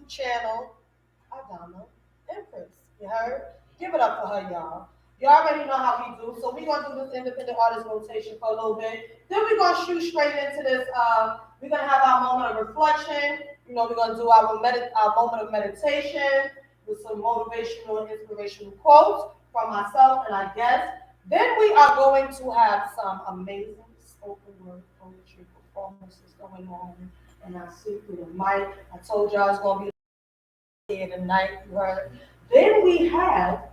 Channel, Adama Empress. You heard? Give it up for her, y'all. You already know how we do. So we're gonna do this independent artist rotation for a little bit. Then we're gonna shoot straight into this. We're gonna have our moment of reflection. You know, we're gonna do our moment of meditation with some motivational and inspirational quotes from myself and our guests. Then we are going to have some amazing spoken word poetry performances going on. And I see through the mic. I told y'all it's gonna be here tonight, right? Then we have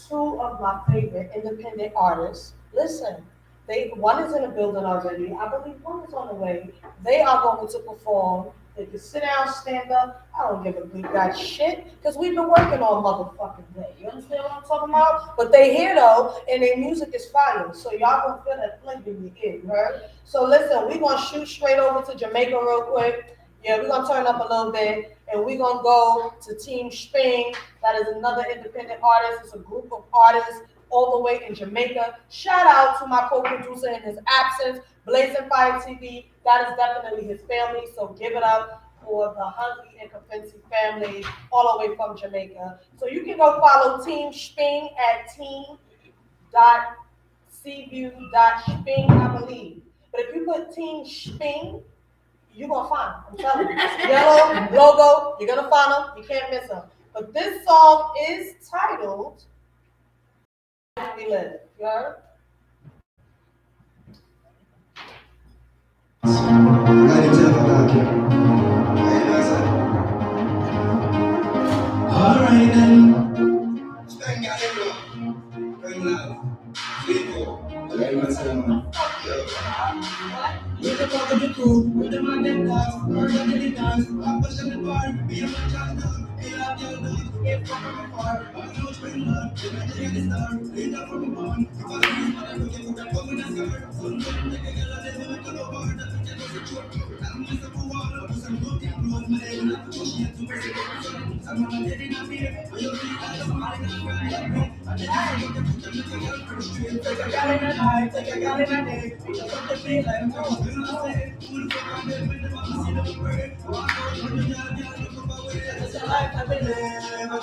two of my favorite independent artists. Listen, one is in the building already. I believe one is on the way. They are going to perform. They can sit down, stand up. I don't give a good god shit because we've been working all motherfucking day. You understand what I'm talking about? But they here though, and their music is fire. So y'all gonna feel that flavor in your ear, right? So listen, we're gonna shoot straight over to Jamaica real quick. Yeah, we're gonna turn up a little bit, and we're gonna go to Team Spring. That is another independent artist. It's a group of artists all the way in Jamaica. Shout out to my co-producer in his absence, Blazing Fire TV. That is definitely his family. So give it up for the Huntley and Confensi family, all the way from Jamaica. So you can go follow Team Spring at team.cview.spring, I believe. But if you put Team Spring, you're gonna find them. I'm telling you. Yellow logo, you're gonna find them. You can't miss them. But this song is titled "We Live." You heard? Alright then. Spend your head bring love. People. Let me tell you. With the fuck of the crew, with the man them dogs, murder to the dance, I'm pushing the bar, be a man child dog, be a girl dog, get from afar, I know spring love, the magic and the star, lead up from the barn, if I see you, I'm looking for that woman that's scar, so don't take a girl and live with a little bar, that's a gentle secure, I'm myself a wall, I'm some good thing, close my head, and I'm pushing it to mercy, I'm on a dead in a fear, but you'll see that I'm not in a cry, I just look at the little girl for the street, take a girl in the night, take a girl in the day, because of the feel like I'm going. It's a life I've been living,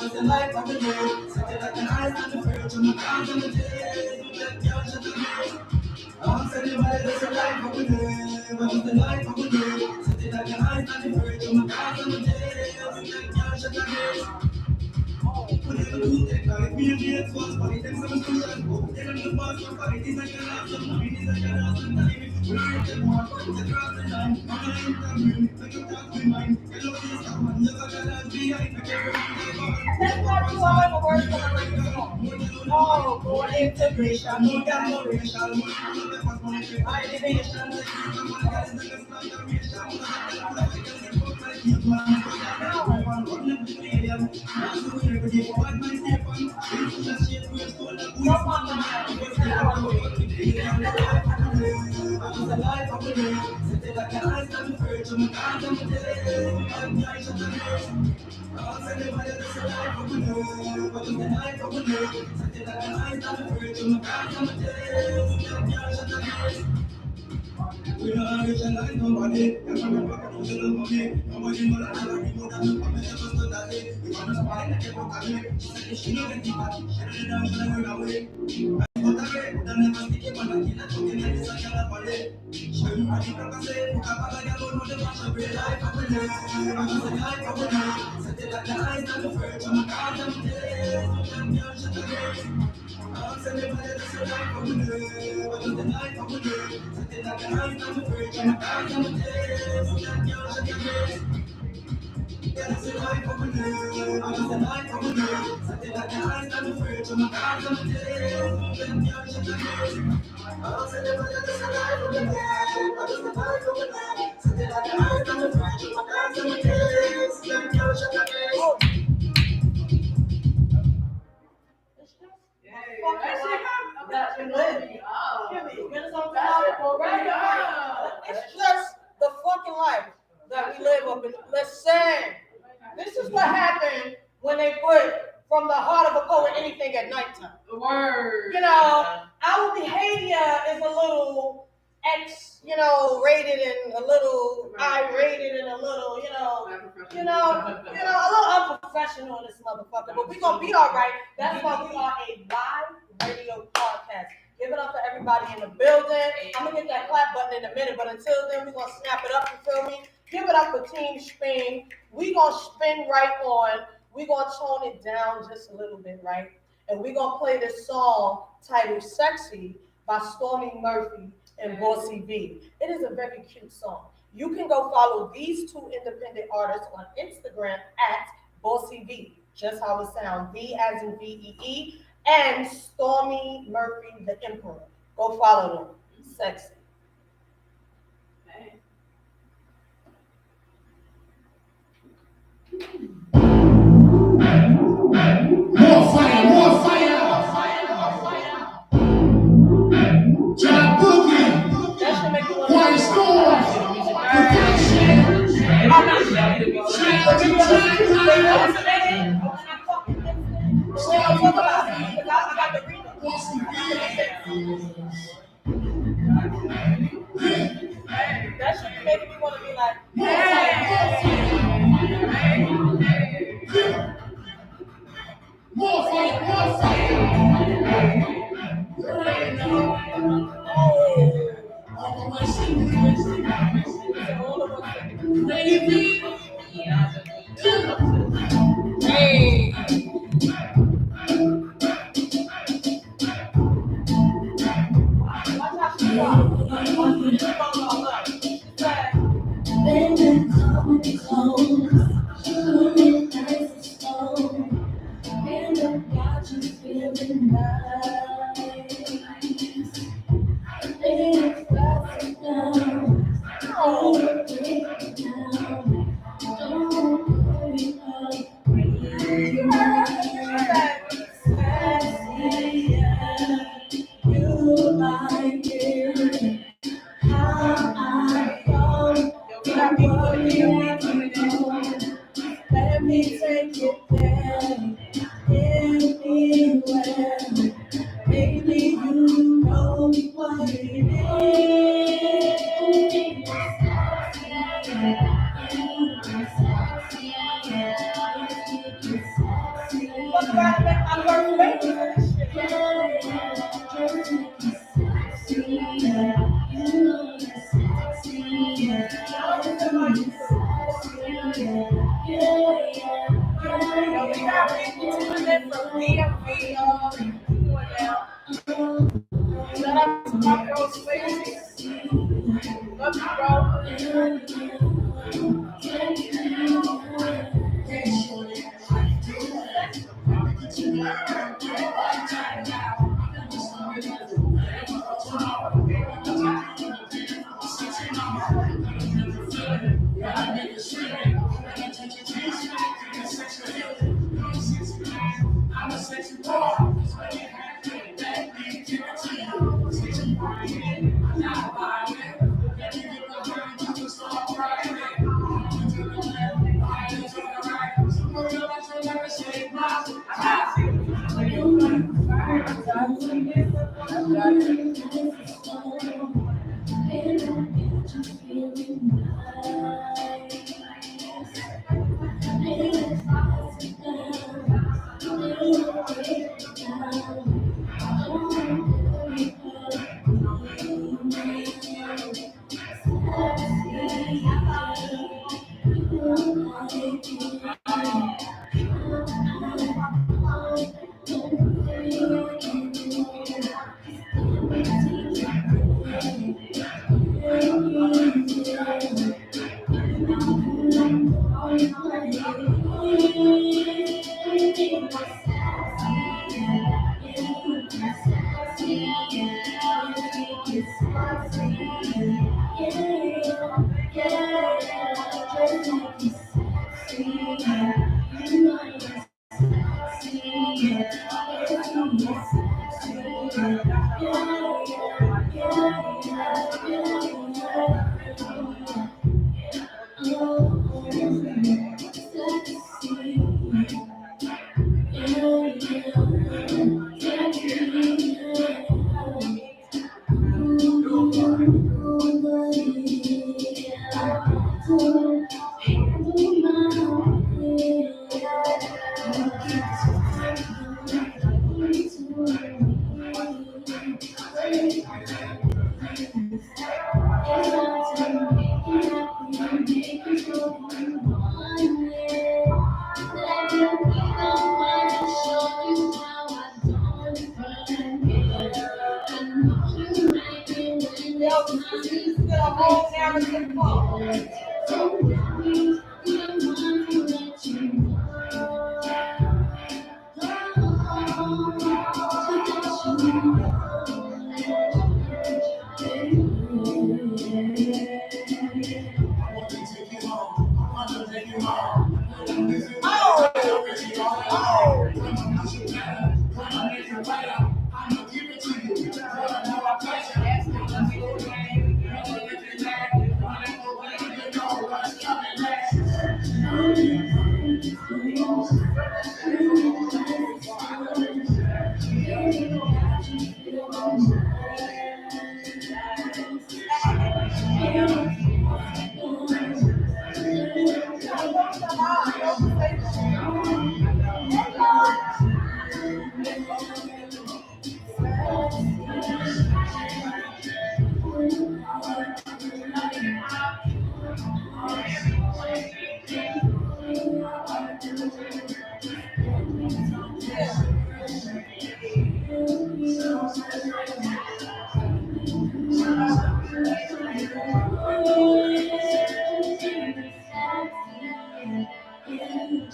it's a life I've been living. Something like an eyes on the verge, on my arms on the day. I'm saying it's a life I've been living, it's a life I've been living. Something like an eyes on the verge, on my arms on the day. Whatever you take, like me and the ex-boss, but it takes some students. Then I'm the boss, so far it is like a lot of money, it is like a lot of time. When I get more, it's across the line. I'm not in time, like you talk to mine. Hello, this someone, never got us behind. I can't remember. That's why you are the worst of the Oh, more integration, more collaboration, more innovation. We don't visualize nobody. Nobody knows that I'm people that look for me. Never stood that way. We want to spy like a book of me. She know the deeper. She know the down. She know the way. But I read. Don't never speak about that. Killer talking like this. I can't have a day. Show you how you can say. Look up like I don't know the match of real life. I'm in it. I'm just a life. I'm in it. Set it like the eyes on the verge. I'm a card. I'm dead. I'm young. Shut the gates. I'm sending my letters to life. I'm in it. I'm just a life. I'm in it. Set it like the eyes on the verge. I'm a card. I'm dead. I'm young. Shut the gates. It's a life of a day, I'm just a life of a day. Something like the eyes on the fridge, on my cards on the day. Then you're just a day. I'm saying it's just a life of a day. I'm just a life of a day. Something like the eyes on the fridge, on my cards on the day. Then you're just a day. It's just the fucking life that we live up in. Listen, this is what happened when they put from the heart of a poet anything at nighttime. The word. You know, our behavior is a little rated and a little I-rated and a little, a little unprofessional in this motherfucker. But we're going to be all right. That's why we are a live radio podcast. Give it up for everybody in the building. I'm going to get that clap button in a minute, but until then, we're going to snap it up, you feel me? Give it up for Team Spin. We're going to spin right on. We're going to tone it down just a little bit, right? And we're going to play this song titled Sexy by Stormy Murphy and Bossy V. It is a very cute song. You can go follow these two independent artists on Instagram at Bossy V, just how it sounds, V as in V-E-E, and Stormy Murphy, the Emperor. Go follow them. Sexy. More fire, more fire, more fire, more fire. John Boogie, That should make you want White Storm, Protection, that should make me want to be like, more fire, more fire. Let me take it there, anywhere. Baby, you know what it is. What's about to make my first baby for this we got people tuning in from DMV, now. Shout out to my girl Stacey. Love you, bro.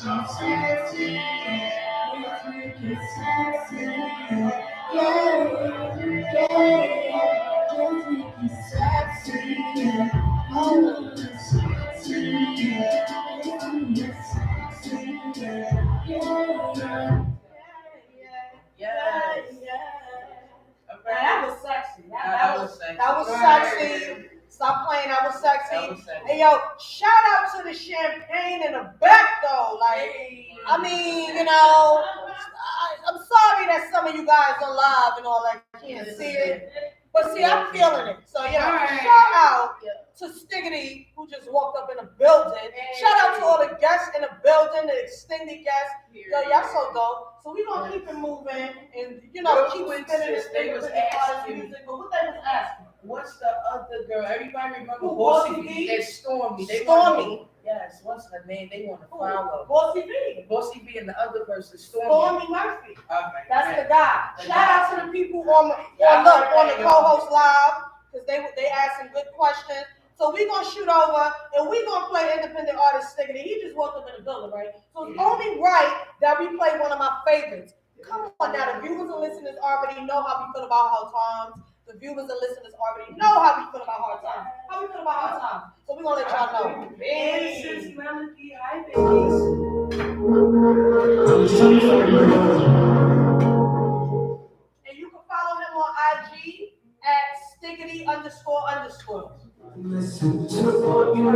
That was sexy. That was sexy. That was sexy. Stop playing. That was sexy. Hey, yo, shout out to the champagne in the back, though. Like, I mean, you know, I'm sorry that some of you guys are live and all that can't see it. But see, I'm feeling it. So, you know, shout out to Stiggity, who just walked up in the building. Shout out to all the guests in the building, the extended guests. Yo, y'all so dope. So we gonna keep it moving and, you know, keep spinning this thing with the artist music. But what they was asking? What's the other girl? Everybody remember Bossy Bossy B? B and Stormy. They Stormy. Yes, what's her name? They want to follow. Bossy B. Bossy B and the other person, Stormy. Stormy Murphy. Okay. That's the guy. Shout out to the people on the co-host live, because they asked some good questions. So we gonna shoot over and we gonna play independent artist Stiggity. He just walked up in the building, right? So it's only right that we play one of my favorites. Come on now, the viewers and listeners already know how we feel about hard times. The viewers and listeners already know how we feel about hard times. How we feel about hard times. So we gonna let y'all know. Hey, Melody, hi babies. And you can follow him on IG at Stiggity__. Listen to what you know.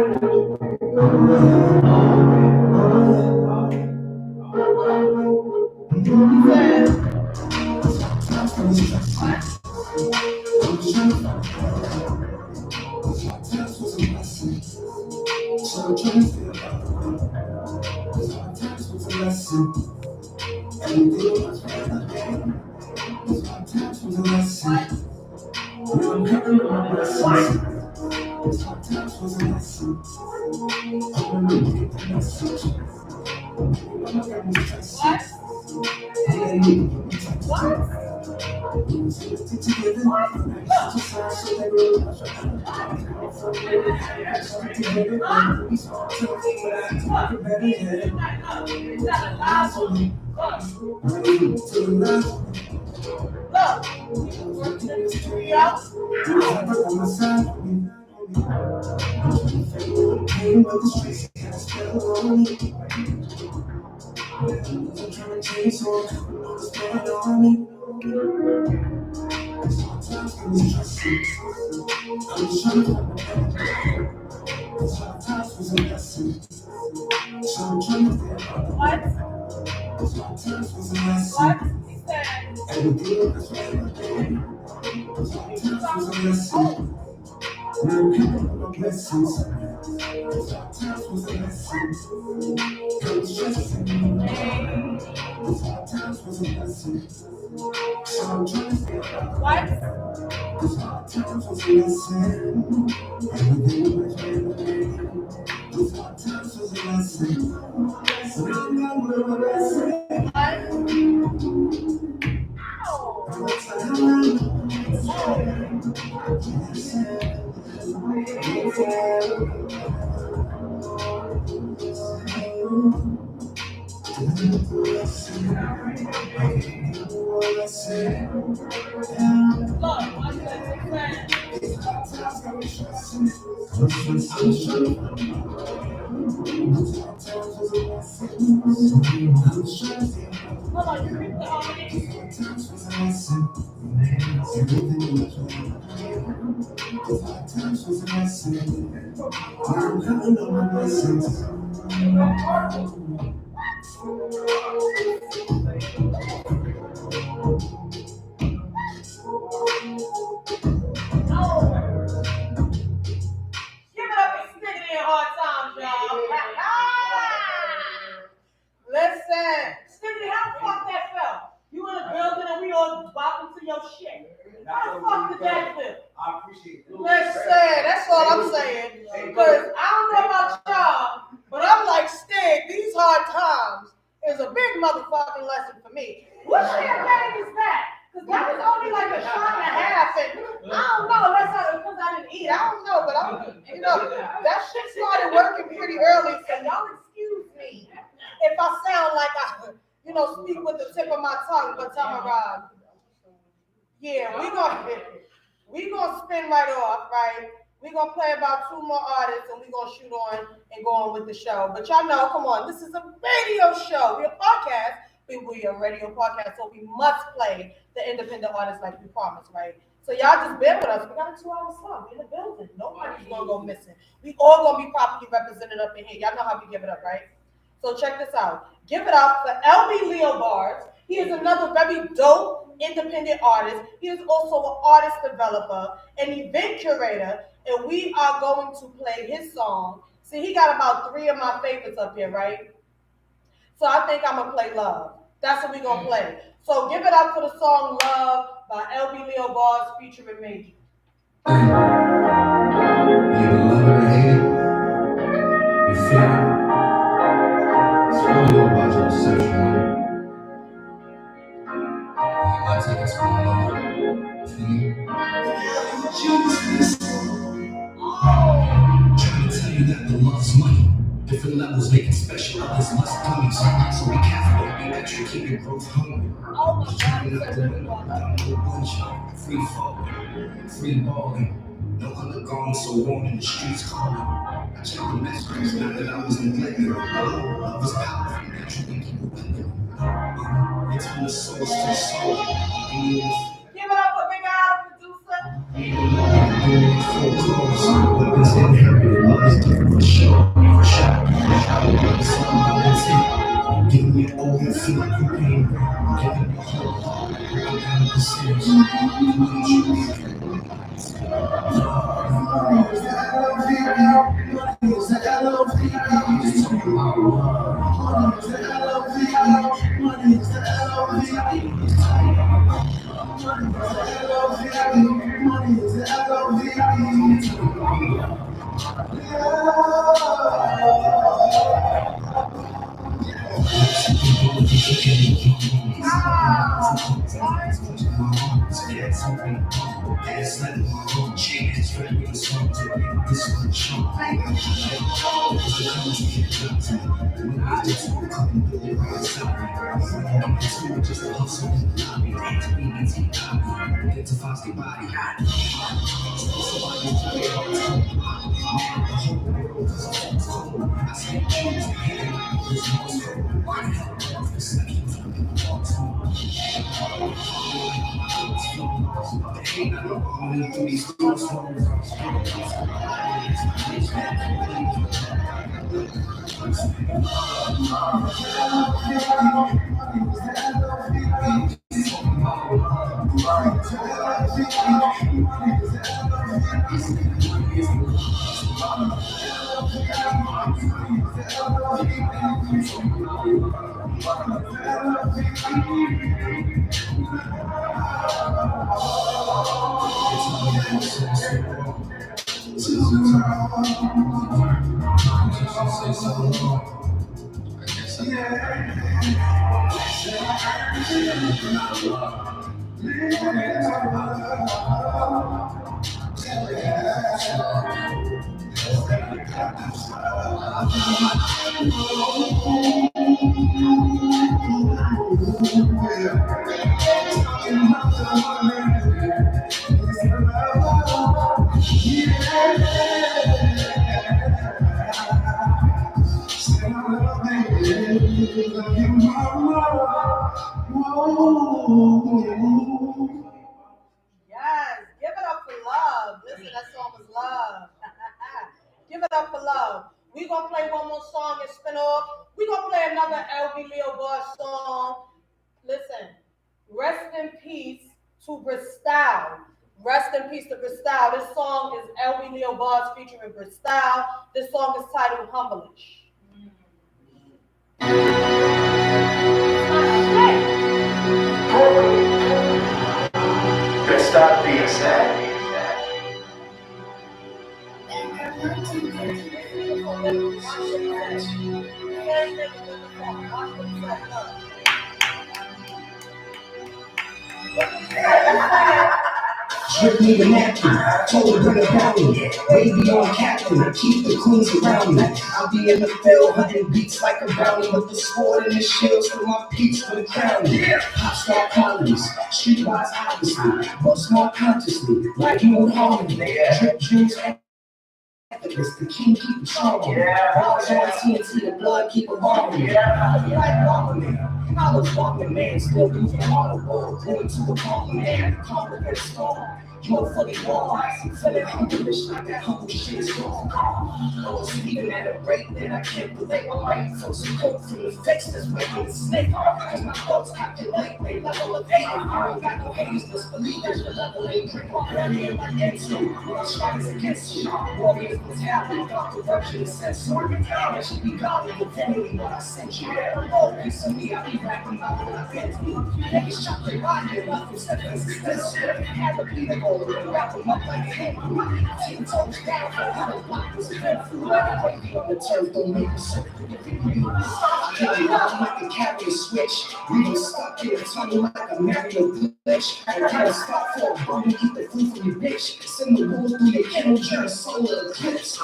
Listen, Stiggity, how the fuck that felt? You in the building and we all bopping to your shit. How the fuck did that feel? I appreciate it. Listen, that's all I'm saying. Because I don't know about y'all, but I'm like, Stig, these hard times is a big motherfucking lesson for me. What champagne is that? Because that was only like a shot and a half, and I don't know, because I didn't eat. I don't know, but that shit started working pretty early, so y'all excuse me. if I sound like I, speak with the tip of my tongue, but Tamarad. Yeah, we gonna spin right off, right? We gonna play about 2 more artists and we gonna shoot on and go on with the show. But y'all know, come on, this is a radio show. We're a podcast, but we a radio podcast, so we must play the independent artists like we promised, right? So y'all just bear with us. We got a 2-hour slot. We in the building. Nobody's gonna go missing. We all gonna be properly represented up in here. Y'all know how we give it up, right? So check this out. Give it up for LB Leo Bars. He is another very dope independent artist. He is also an artist developer, an event curator, and we are going to play his song. See, he got about 3 of my favorites up here, right? So I think I'm gonna play Love. That's what we're gonna play. So give it up for the song Love by LB Leo Bars featuring Major. You either love it or hate it. You feel it. It's really all about your perception, man. You might take us from alone. Trying to tell you that the love's money. Different levels make it special. Others must come. So be careful, don't be extra. Keep your growth hungry. Just trying not to win. Down to one shot. Free falling. Free balling. No undergone, so warm in the streets calling. I checked the messages, not that I was neglecting. Love was powerful, naturally keep it with them. It's from the source to the soul. Give it up for Big Al, producer. Weapons inherited, love is different for sure. For sure. Giving me all your feel like you pain. Giving me whole heart. Breaking down the percentage. Yes, give it up for Love. Listen, that song was Love. Give it up for Love. We gonna play one more song and spin off. We gonna play another LB Leo Bar song. Listen, rest in peace to Bristal. Rest in peace to Bristal. This song is LB Leo Bars featuring Bristal. This song is titled Humbleish. Let's stop being sad. Strip me the napkin, told her bring a bounty. Baby on captain, and keep the queens around me. I'll be in the field hunting beats like a bounty, with the sword and the shields for my peaks for the crown. Pop star qualities, streetwise obviously, but smart consciously, like mood harmony. Drip juice, effortless, the king keep it charming. Bars on TNT, the blood keep it harmony. Like Bomberman, college Bomberman, man, still using Waterworld, going to the Bomberman, compliment storm. You're fully warm, feeling humble-ish like that humble shit is wrong. Oh, speaking at a rate that I can't relate. I might throw some coke from the face that's making the snake. Cause my thoughts calculate, they level of hate. I ain't got no haters, just believe there's a level ain't drink my brandy in my answer. When I strive against you, warriors mentality, dark corruption is censored. I should be godly, defending what I sent you. Oh, piece of me, I be rapping about what I've been through. Niggas shot their body and left them seconds. Had to be the goal, wrap them up like a hand. 10 toes down for how the block was bent through. The turf don't make a circle. I tell you, I'm like a carrier switch. We was stuck in a tunnel like a Mario glitch. I can't stop for a bum to keep the food from your bitch. Send the rules through your kennel during solar eclipse.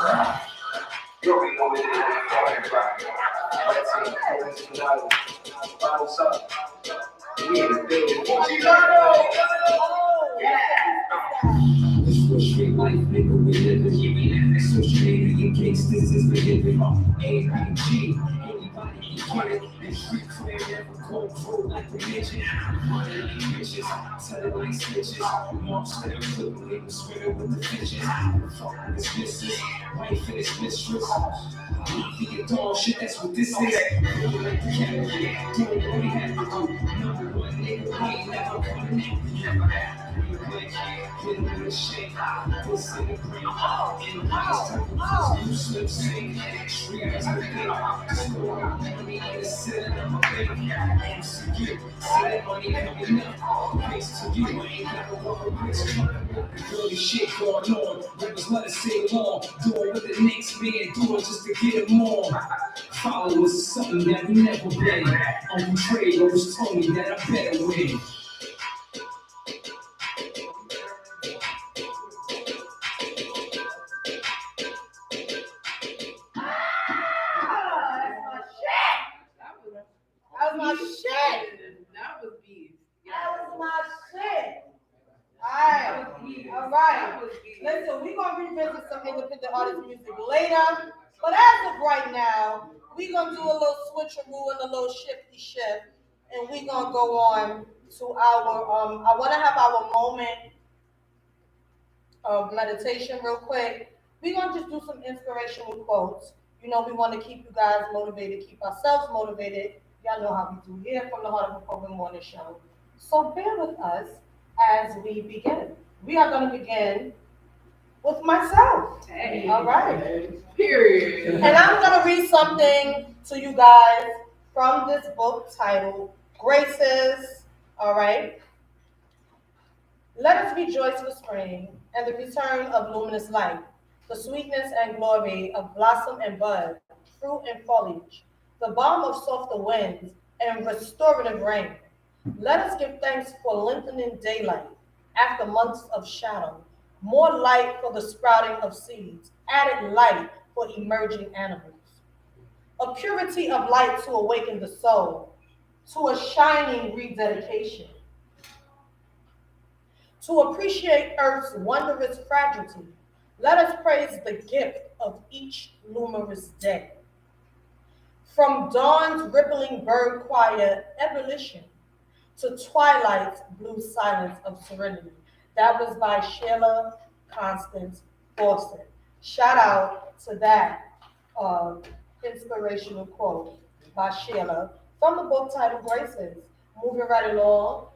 You already know what it is. That's it. Bottles up. We in the building. This was street life, nigga, we living. Associated and gangsters is living. ABG, anybody can get it. And street clear never go through like a midget. Money like bitches, tell it like snitches. Marks that are flipping, they was swearing with the bitches. Fuck with his missus, wife and his mistress. Mafia dog shit, that's what this is. Feeling like the category, doing what we have to do. Number one nigga, we ain't never coming in. Never have. Hit him with a shake, this in the green. In the last time, you slip sing. Street as the thing. Store money in the center of my bank. MCU, see that money coming up. Thanks to you, I ain't got no rubber bricks trying to dirty shit going on. Rappers let us sing along. Doing what the next man doing just to get him on. Followers is something that we never been. Uncle Trey always told me that I better win. That was my shit. That was beef. That was my shit. Alright. Listen, we're gonna revisit some independent artist music later. But as of right now, we're gonna do a little switcheroo and a little shifty shift. And we're gonna go on to our I wanna have our moment of meditation real quick. We're gonna just do some inspirational quotes. You know, we want to keep you guys motivated, keep ourselves motivated. Y'all know how we do here from the Heart of a Program Morning Show. So bear with us as we begin. We are going to begin with myself. Hey. All right. Period. And I'm going to read something to you guys from this book titled Graces. All right. Let us rejoice for spring and the return of luminous light, the sweetness and glory of blossom and bud, fruit and foliage, the balm of softer winds and restorative rain. Let us give thanks for lengthening daylight after months of shadow, more light for the sprouting of seeds, added light for emerging animals, a purity of light to awaken the soul, to a shining rededication, to appreciate Earth's wondrous fragility. Let us praise the gift of each luminous day. From dawn's rippling bird choir ebullition to twilight's blue silence of serenity. That was by Sheila Constance Fawcett. Shout out to that inspirational quote by Sheila from the book titled Graces. Moving right along.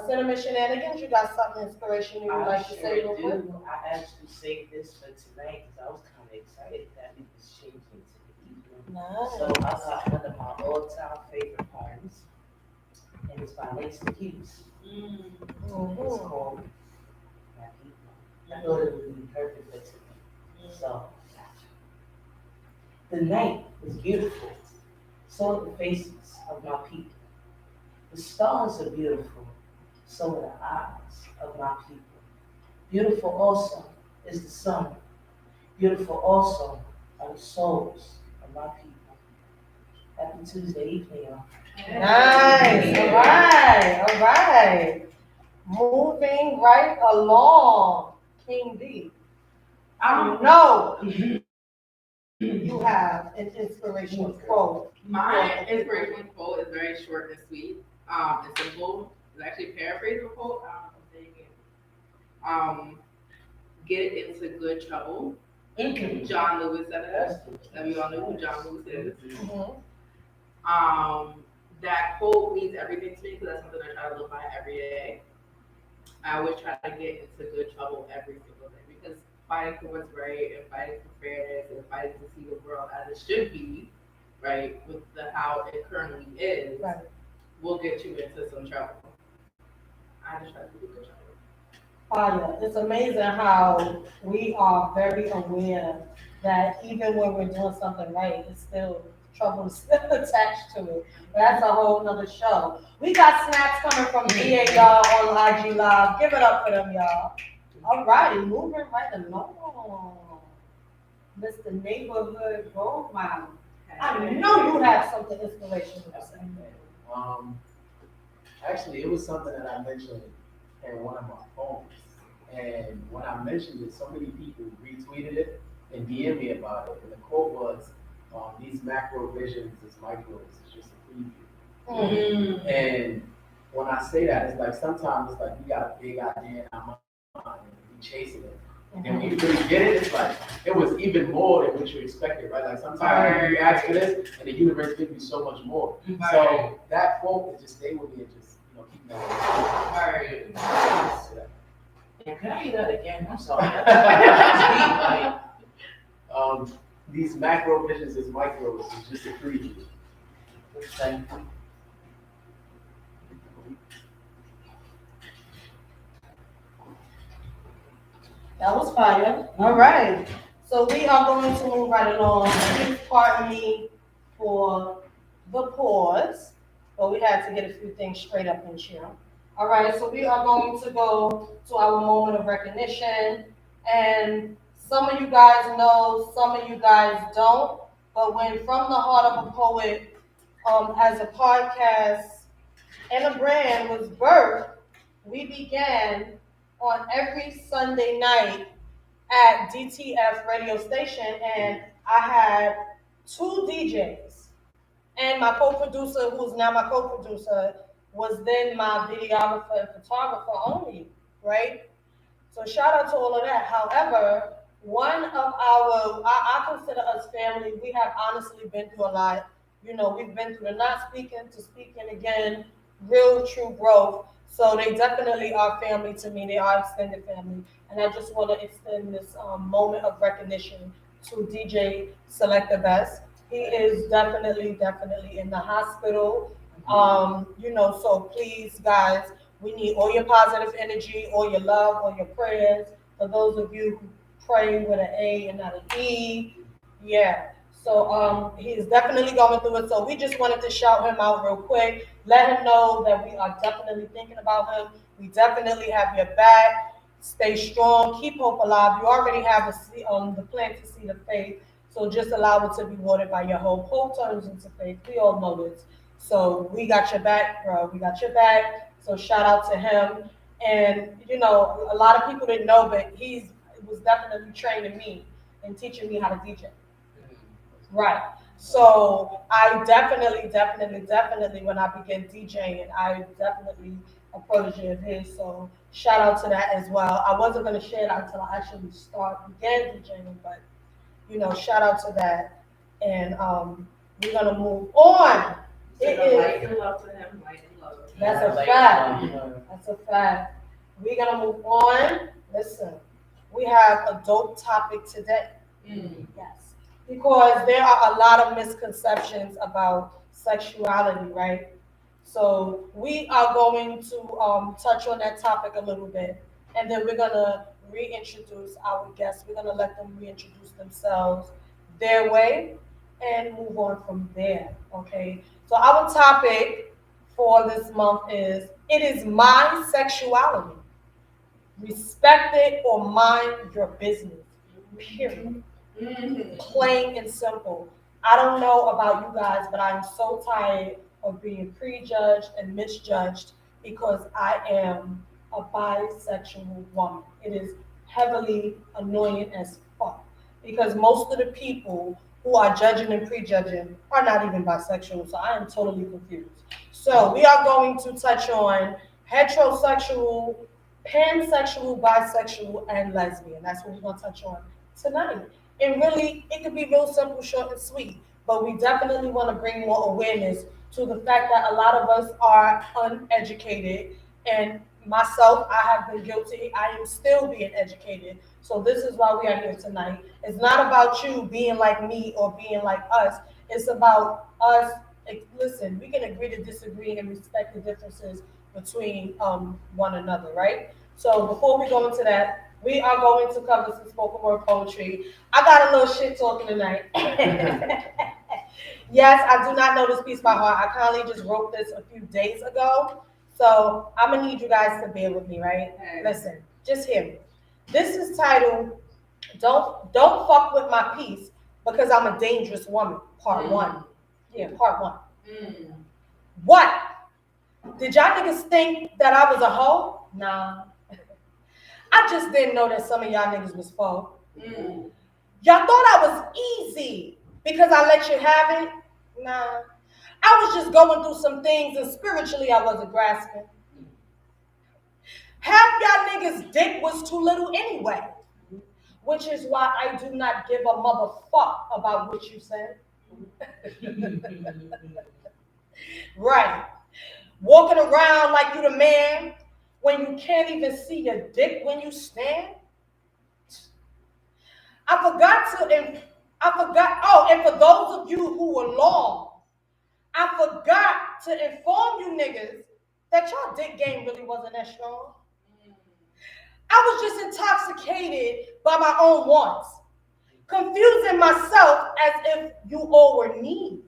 Cinnamon Shenanigans, you got something inspirational you would like to say real quick? I actually saved this for tonight because I was kind of excited that it was changing to the evening. Nice. So I got one of my all-time favorite poems, and it's by Langston Hughes. It's called My People. I thought it would be perfect for tonight. So, the night was beautiful. So are the faces of my people. The stars are beautiful. So are the eyes of my people. Beautiful also is the sun. Beautiful also are the souls of my people. Happy Tuesday evening, y'all. Nice. All right. All right. Moving right along. King D. I know you have an inspirational quote. My inspirational quote is very short and sweet. It's simple. It's actually a paraphrase of a quote. I don't know if I'm saying it. Get into good trouble. John Lewis said that. And we all know who John Lewis is. That quote means everything to me because that's something I try to live by every day. I always try to get into good trouble every single day because fighting for what's right and fighting for fairness and fighting to see the world as it should be, right, with the how it currently is, Right. will get you into some trouble. I just try to do good trouble. Fire. It's amazing how we are very aware that even when we're doing something right, it's still trouble is still attached to it. But that's a whole nother show. We got snaps coming from VA y'all on IG Live. Give it up for them, y'all. All righty, moving right along. Mr. Neighborhood Role Model. I know you have something inspirational to say. Actually, it was something that I mentioned in one of my poems. And when I mentioned it, so many people retweeted it and DM'd me about it. And the quote was, these macro visions is micros, it's just a preview. And when I say that, it's like sometimes it's like we got a big idea in our mind and we chasing it. And then when you really get it, it's like it was even more than what you expected, right? Like sometimes you ask for this and the universe gives you so much more. So that quote would just stay with me and just, keep that. And can I hear that again? I'm sorry. These macro visions is micros, it's just a preview. Thank you. That was fire. All right. So we are going to move right along. Please pardon me for the pause, but we had to get a few things straight up in here. All right, so we are going to go to our moment of recognition. And some of you guys know, some of you guys don't. But when From the Heart of a Poet, as a podcast and a brand was birthed, we began on every Sunday night at DTF radio station, and I had two DJs. And my co-producer, who's now my co-producer, was then my videographer and photographer only, right? So shout out to all of that. However, one of I consider us family. We have honestly been through a lot. We've been through the not speaking to speaking again, real true growth. So they definitely are family to me. They are extended family. And I just want to extend this moment of recognition to DJ Select the Best. He is definitely in the hospital. So please, guys, we need all your positive energy, all your love, all your prayers. For those of you who pray with an A and not an E, yeah. So he is definitely going through it. So we just wanted to shout him out real quick, let him know that we are definitely thinking about him. We definitely have your back. Stay strong, keep hope alive. You already have the plan to see the faith. So just allow it to be watered by your hope. Hope turns into faith. We all know this. So we got your back, bro. We got your back. So shout out to him. And a lot of people didn't know, but he was definitely training me and teaching me how to DJ. Right. So I definitely, when I began DJing, I definitely a protege of his. So shout out to that as well. I wasn't going to share that until I actually began DJing, but shout out to that. And we're going to move on. Light and love to him, light and love. That's a fact. That's a fact. We're going to move on. Listen, we have a dope topic today. Yes. Because there are a lot of misconceptions about sexuality, right? So we are going to touch on that topic a little bit. And then we're going to reintroduce our guests. We're going to let them reintroduce themselves their way and move on from there, okay? So our topic for this month is, it is my sexuality. Respect it or mind your business. Period. Plain and simple. I don't know about you guys, but I'm so tired of being prejudged and misjudged because I am a bisexual woman. It is heavily annoying as fuck because most of the people who are judging and prejudging are not even bisexual, so I am totally confused. So we are going to touch on heterosexual, pansexual, bisexual, and lesbian. That's what we're going to touch on tonight. And really, it could be real simple, short, and sweet. But we definitely want to bring more awareness to the fact that a lot of us are uneducated. And myself, I have been guilty. I am still being educated. So this is why we are here tonight. It's not about you being like me or being like us. It's about us. Listen, we can agree to disagree and respect the differences between one another, right? So before we go into that, we are going to cover some spoken word poetry. I got a little shit talking tonight. Yes, I do not know this piece by heart. I kindly just wrote this a few days ago. So I'm gonna need you guys to bear with me, right? Listen, just hear me. This is titled Don't Fuck With My Peace Because I'm a Dangerous Woman, Part 1. Yeah, Part 1. What? Did y'all niggas think that I was a hoe? Nah. I just didn't know that some of y'all niggas was faux. Y'all thought I was easy because I let you have it? Nah. I was just going through some things and spiritually I wasn't grasping. Half y'all niggas' dick was too little anyway, which is why I do not give a motherfuck about what you said. Right. Walking around like you the man when you can't even see your dick when you stand. And for those of you who were long, I forgot to inform you niggas that your dick game really wasn't that strong. I was just intoxicated by my own wants, confusing myself as if you all were needs.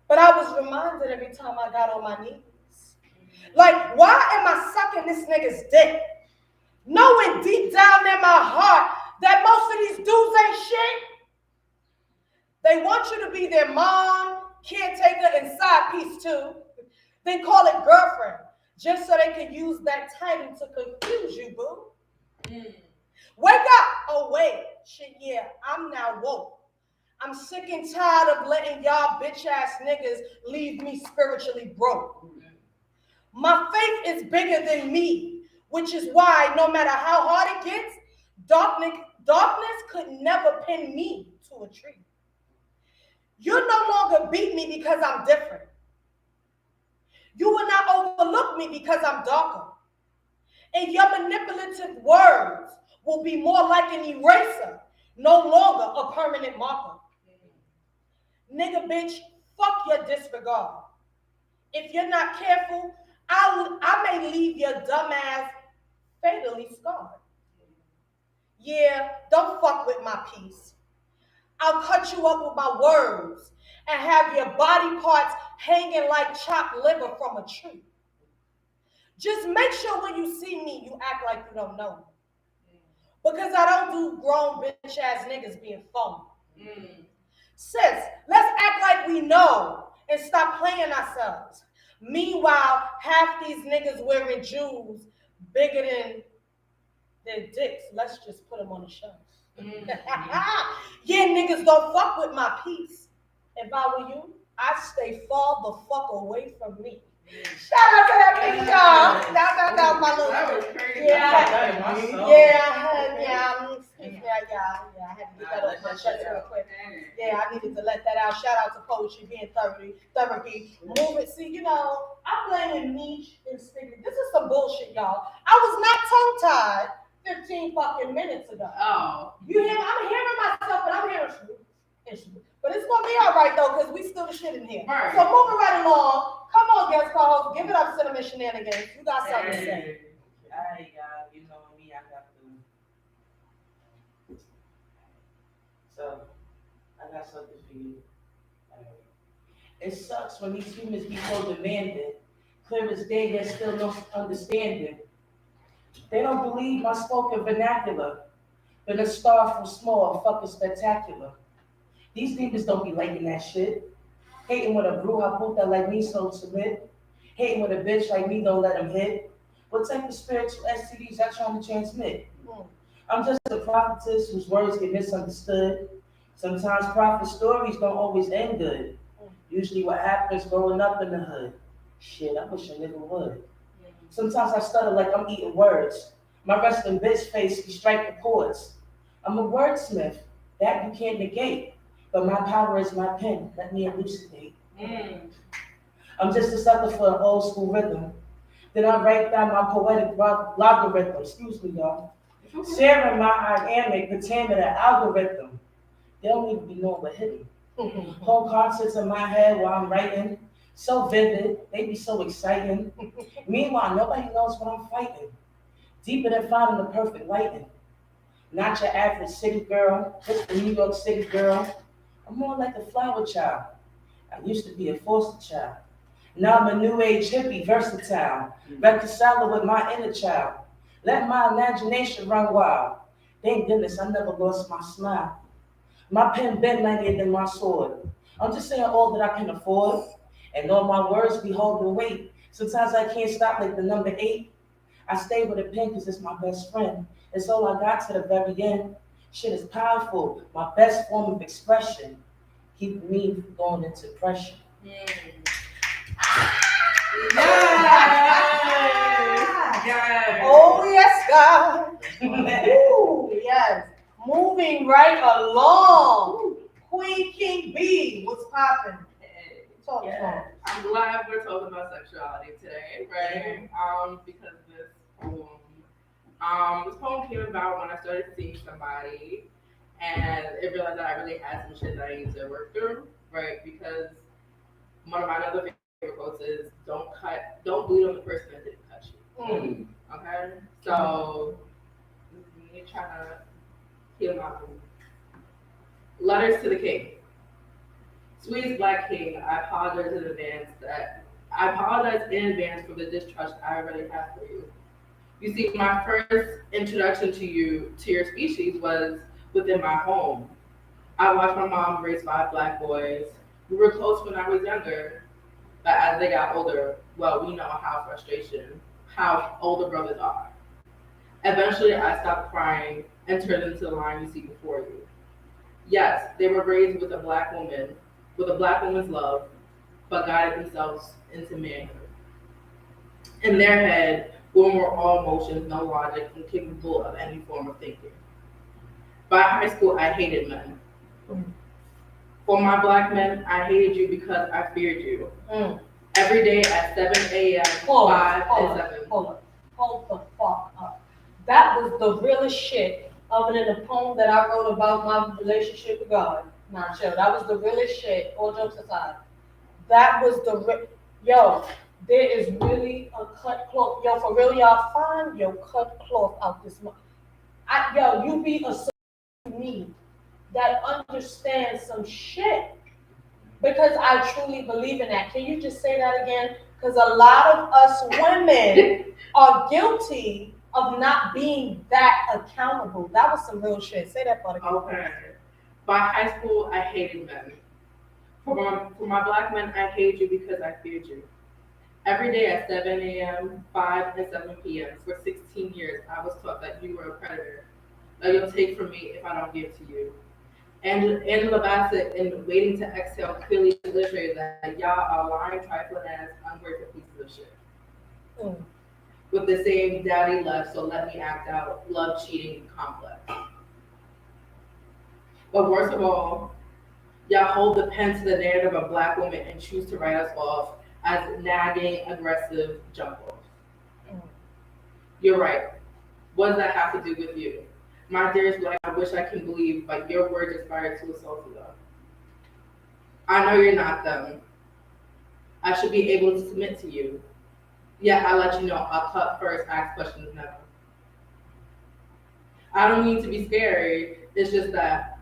But I was reminded every time I got on my knees. Like, why am I sucking this nigga's dick? Knowing deep down in my heart that most of these dudes ain't shit. They want you to be their mom, caretaker, and side piece too. They call it girlfriend, just so they can use that title to confuse you, boo. Wake up! Oh wait, shit, yeah, I'm now woke. I'm sick and tired of letting y'all bitch ass niggas leave me spiritually broke. My faith is bigger than me, which is why no matter how hard it gets, darkness could never pin me to a tree. You no longer beat me because I'm different. You will not overlook me because I'm darker. And your manipulative words will be more like an eraser, no longer a permanent marker. Nigga, bitch, fuck your disregard. If you're not careful, I may leave your dumb ass fatally scarred. Yeah, don't fuck with my peace. I'll cut you up with my words and have your body parts hanging like chopped liver from a tree. Just make sure when you see me, you act like you don't know me. Because I don't do grown bitch ass niggas being phony. Sis, let's act like we know and stop playing ourselves. Meanwhile, half these niggas wearing jewels bigger than their dicks. Let's just put them on the shelf. Yeah, niggas don't fuck with my peace. If I were you, I'd stay far the fuck away from me. Shout out to that big y'all. That was my little. That was crazy. Yeah, I had to get that off my chest real quick. Yeah, I needed to let that out. Shout out to poetry being therapy. Move it. See, I'm blaming Nietzsche and Stiglitz. This is some bullshit, y'all. I was not tongue-tied 15 fucking minutes ago. Oh. You hear? I'm hearing myself, but I'm hearing truth. But it's gonna be all right though, because we still the shit in here. Right. So moving right along. Come on, guest co-host. Give it up, Cinnamon Shenanigans. You got something to say. Alright, y'all. You know me, I got to. So, I got something for you. It sucks when these humans be so demanding. Clear as day, there's still no understanding. They don't believe my spoken vernacular. Been a star from small, fucking spectacular. These niggas don't be liking that shit. Hating with a bruja puta like me, so submit. Hating with a bitch like me, don't let them hit. What type of spiritual STDs I trying to transmit? I'm just a prophetess whose words get misunderstood. Sometimes prophet stories don't always end good. Usually what happens growing up in the hood. Shit, I wish a nigga would. Sometimes I stutter like I'm eating words. My resting bitch face be strike the chords. I'm a wordsmith, that you can't negate. But my power is my pen, let me elucidate. I'm just a sucker for an old school rhythm. Then I write down my poetic logarithm, excuse me, y'all. Sharing my iambic pentameter algorithm. They don't even be knowing what hit them. Whole concerts in my head while I'm writing. So vivid, they be so exciting. Meanwhile, nobody knows what I'm fighting. Deeper than finding the perfect lighting. Not your average city girl, just the New York City girl. I'm more like a flower child. I used to be a foster child. Now I'm a new age hippie, versatile. Reconciling with my inner child. Let my imagination run wild. Thank goodness I never lost my smile. My pen bent mightier than my sword. I'm just saying all that I can afford. And all my words be holding weight. Sometimes I can't stop like the number 8. I stay with a pen because it's my best friend. It's all I got to the very end. Shit is powerful, my best form of expression. Keep me from going into depression. Yes. Oh, yes, God. Ooh, yes. Moving right along. Queen King B, what's popping? Talk to him. I'm glad we're talking about sexuality today, right? Because this poem came about when I started seeing somebody, and it realized that I really had some shit that I need to work through, right? Because one of my other favorite quotes is, don't bleed on the person that didn't cut you." Okay? So, this is me trying to heal my wound. Letters to the king. Sweetest Black King, I apologize in advance for the distrust I already have for you. You see, my first introduction to your species, was within my home. I watched my mom raise 5 Black boys. We were close when I was younger, but as they got older, well, we know how older brothers are. Eventually, I stopped crying and turned into the line you see before you. Yes, they were raised with a Black woman's love, but guided themselves into manhood. In their head, women were all emotions, no logic, incapable of any form of thinking. By high school, I hated men. For my Black men, I hated you because I feared you. Every day at 7 a.m., 5 and 7. Hold the fuck up. That was the realest shit, other than the poem that I wrote about my relationship with God. Nah, chill. That was the realest shit, all jokes aside. That was yo, there is really a cut cloth. Yo, for real, y'all, find your cut cloth out this month. Yo, you be a to me that understands some shit. Because I truly believe in that. Can you just say that again? Because a lot of us women are guilty of not being that accountable. That was some real shit. Say that part again. Okay. By high school, I hated men. For my Black men, I hated you because I feared you. Every day at 7 a.m., 5 and 7 p.m. for 16 years, I was taught that you were a predator, that you'll take from me if I don't give to you. And Angela Bassett, in Waiting to Exhale, clearly illustrated that y'all are lying, trifling ass, ungrateful pieces of shit. With the same daddy left, so let me act out, love, cheating, complex. But worst of all, y'all hold the pen to the narrative of Black women and choose to write us off as nagging, aggressive jump-offs. You're right. What does that have to do with you? My dearest Black, I wish I can believe, but your words aspire to assault you. I know you're not them. I should be able to submit to you. Yet I let you know I'll cut first, ask questions never. I don't mean to be scary. It's just that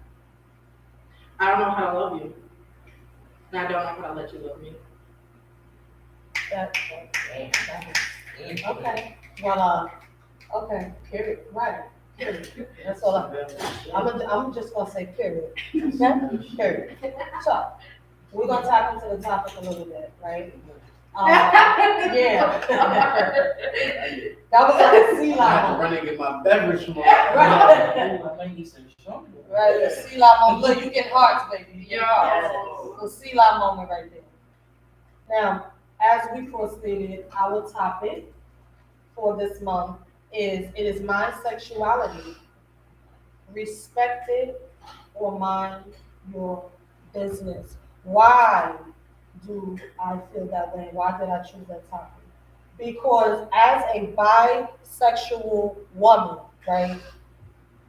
I don't know how to love you. And I don't know how to let you love me. Okay. Well, Okay, period. Right. Period. That's all I'm just gonna say period. Okay? Period. So we're gonna tap into the topic a little bit, right? Yeah. That was like a sea I had to lion. run and get my beverage more. Right. I might need some sugar. Right, the sea lion moment. Look, you get hearts, baby. You get hearts. The sea lion moment right there. Now, as we stated, our topic for this month is it is my sexuality. Respect it or mind your business. Why do I feel that way? Why did I choose that topic? Because as a bisexual woman, right?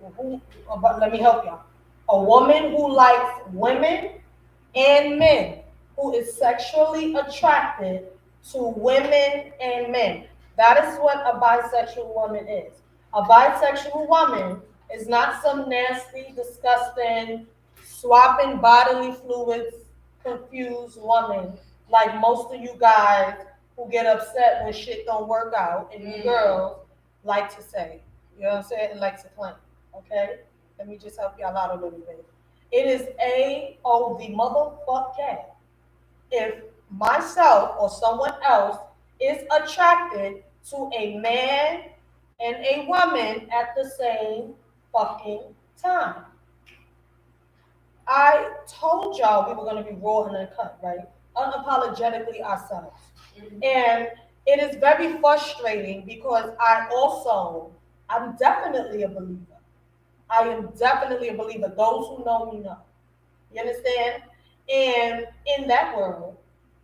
But let me help y'all. A woman who likes women and men, who is sexually attracted to women and men. That is what a bisexual woman is. A bisexual woman is not some nasty, disgusting, swapping bodily fluids, confused woman like most of you guys who get upset when shit don't work out and you girls like to say. You know what I'm saying? And like to claim. Okay? Let me just help y'all out a little bit. It is A-O the motherfucker if myself or someone else is attracted to a man and a woman at the same fucking time. I told y'all we were going to be raw and uncut, right? Unapologetically ourselves. And it is very frustrating because I'm definitely a believer. I am definitely a believer. Those who know me know. You understand? And in that world,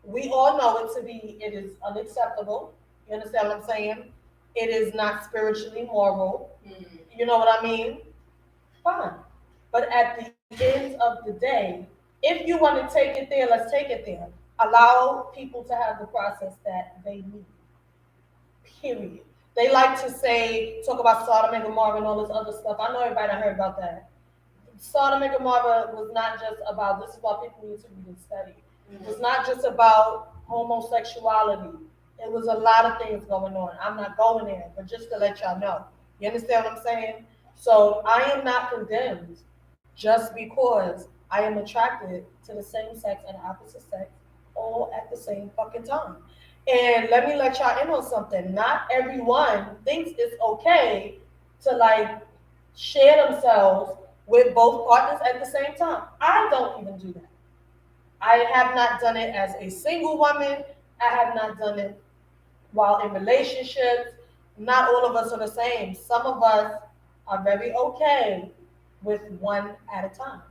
we all know it is unacceptable. You understand what I'm saying? It is not spiritually moral. You know what I mean? Fine. But at the end of the day, if you want to take it there, let's take it there. Allow people to have the process that they need. Period. They like to talk about Sodom and Gomorrah and all this other stuff. I know everybody heard about that. Sodom and Gomorrah was not just about, this is why people need to read and study. It was not just about homosexuality. It was a lot of things going on. I'm not going there, but just to let y'all know. You understand what I'm saying? So I am not condemned just because I am attracted to the same sex and opposite sex all at the same fucking time. And let me let y'all in on something. Not everyone thinks it's okay to like share themselves with both partners at the same time. I don't even do that. I have not done it as a single woman. I have not done it while in relationships. Not all of us are the same. Some of us are very okay with one at a time.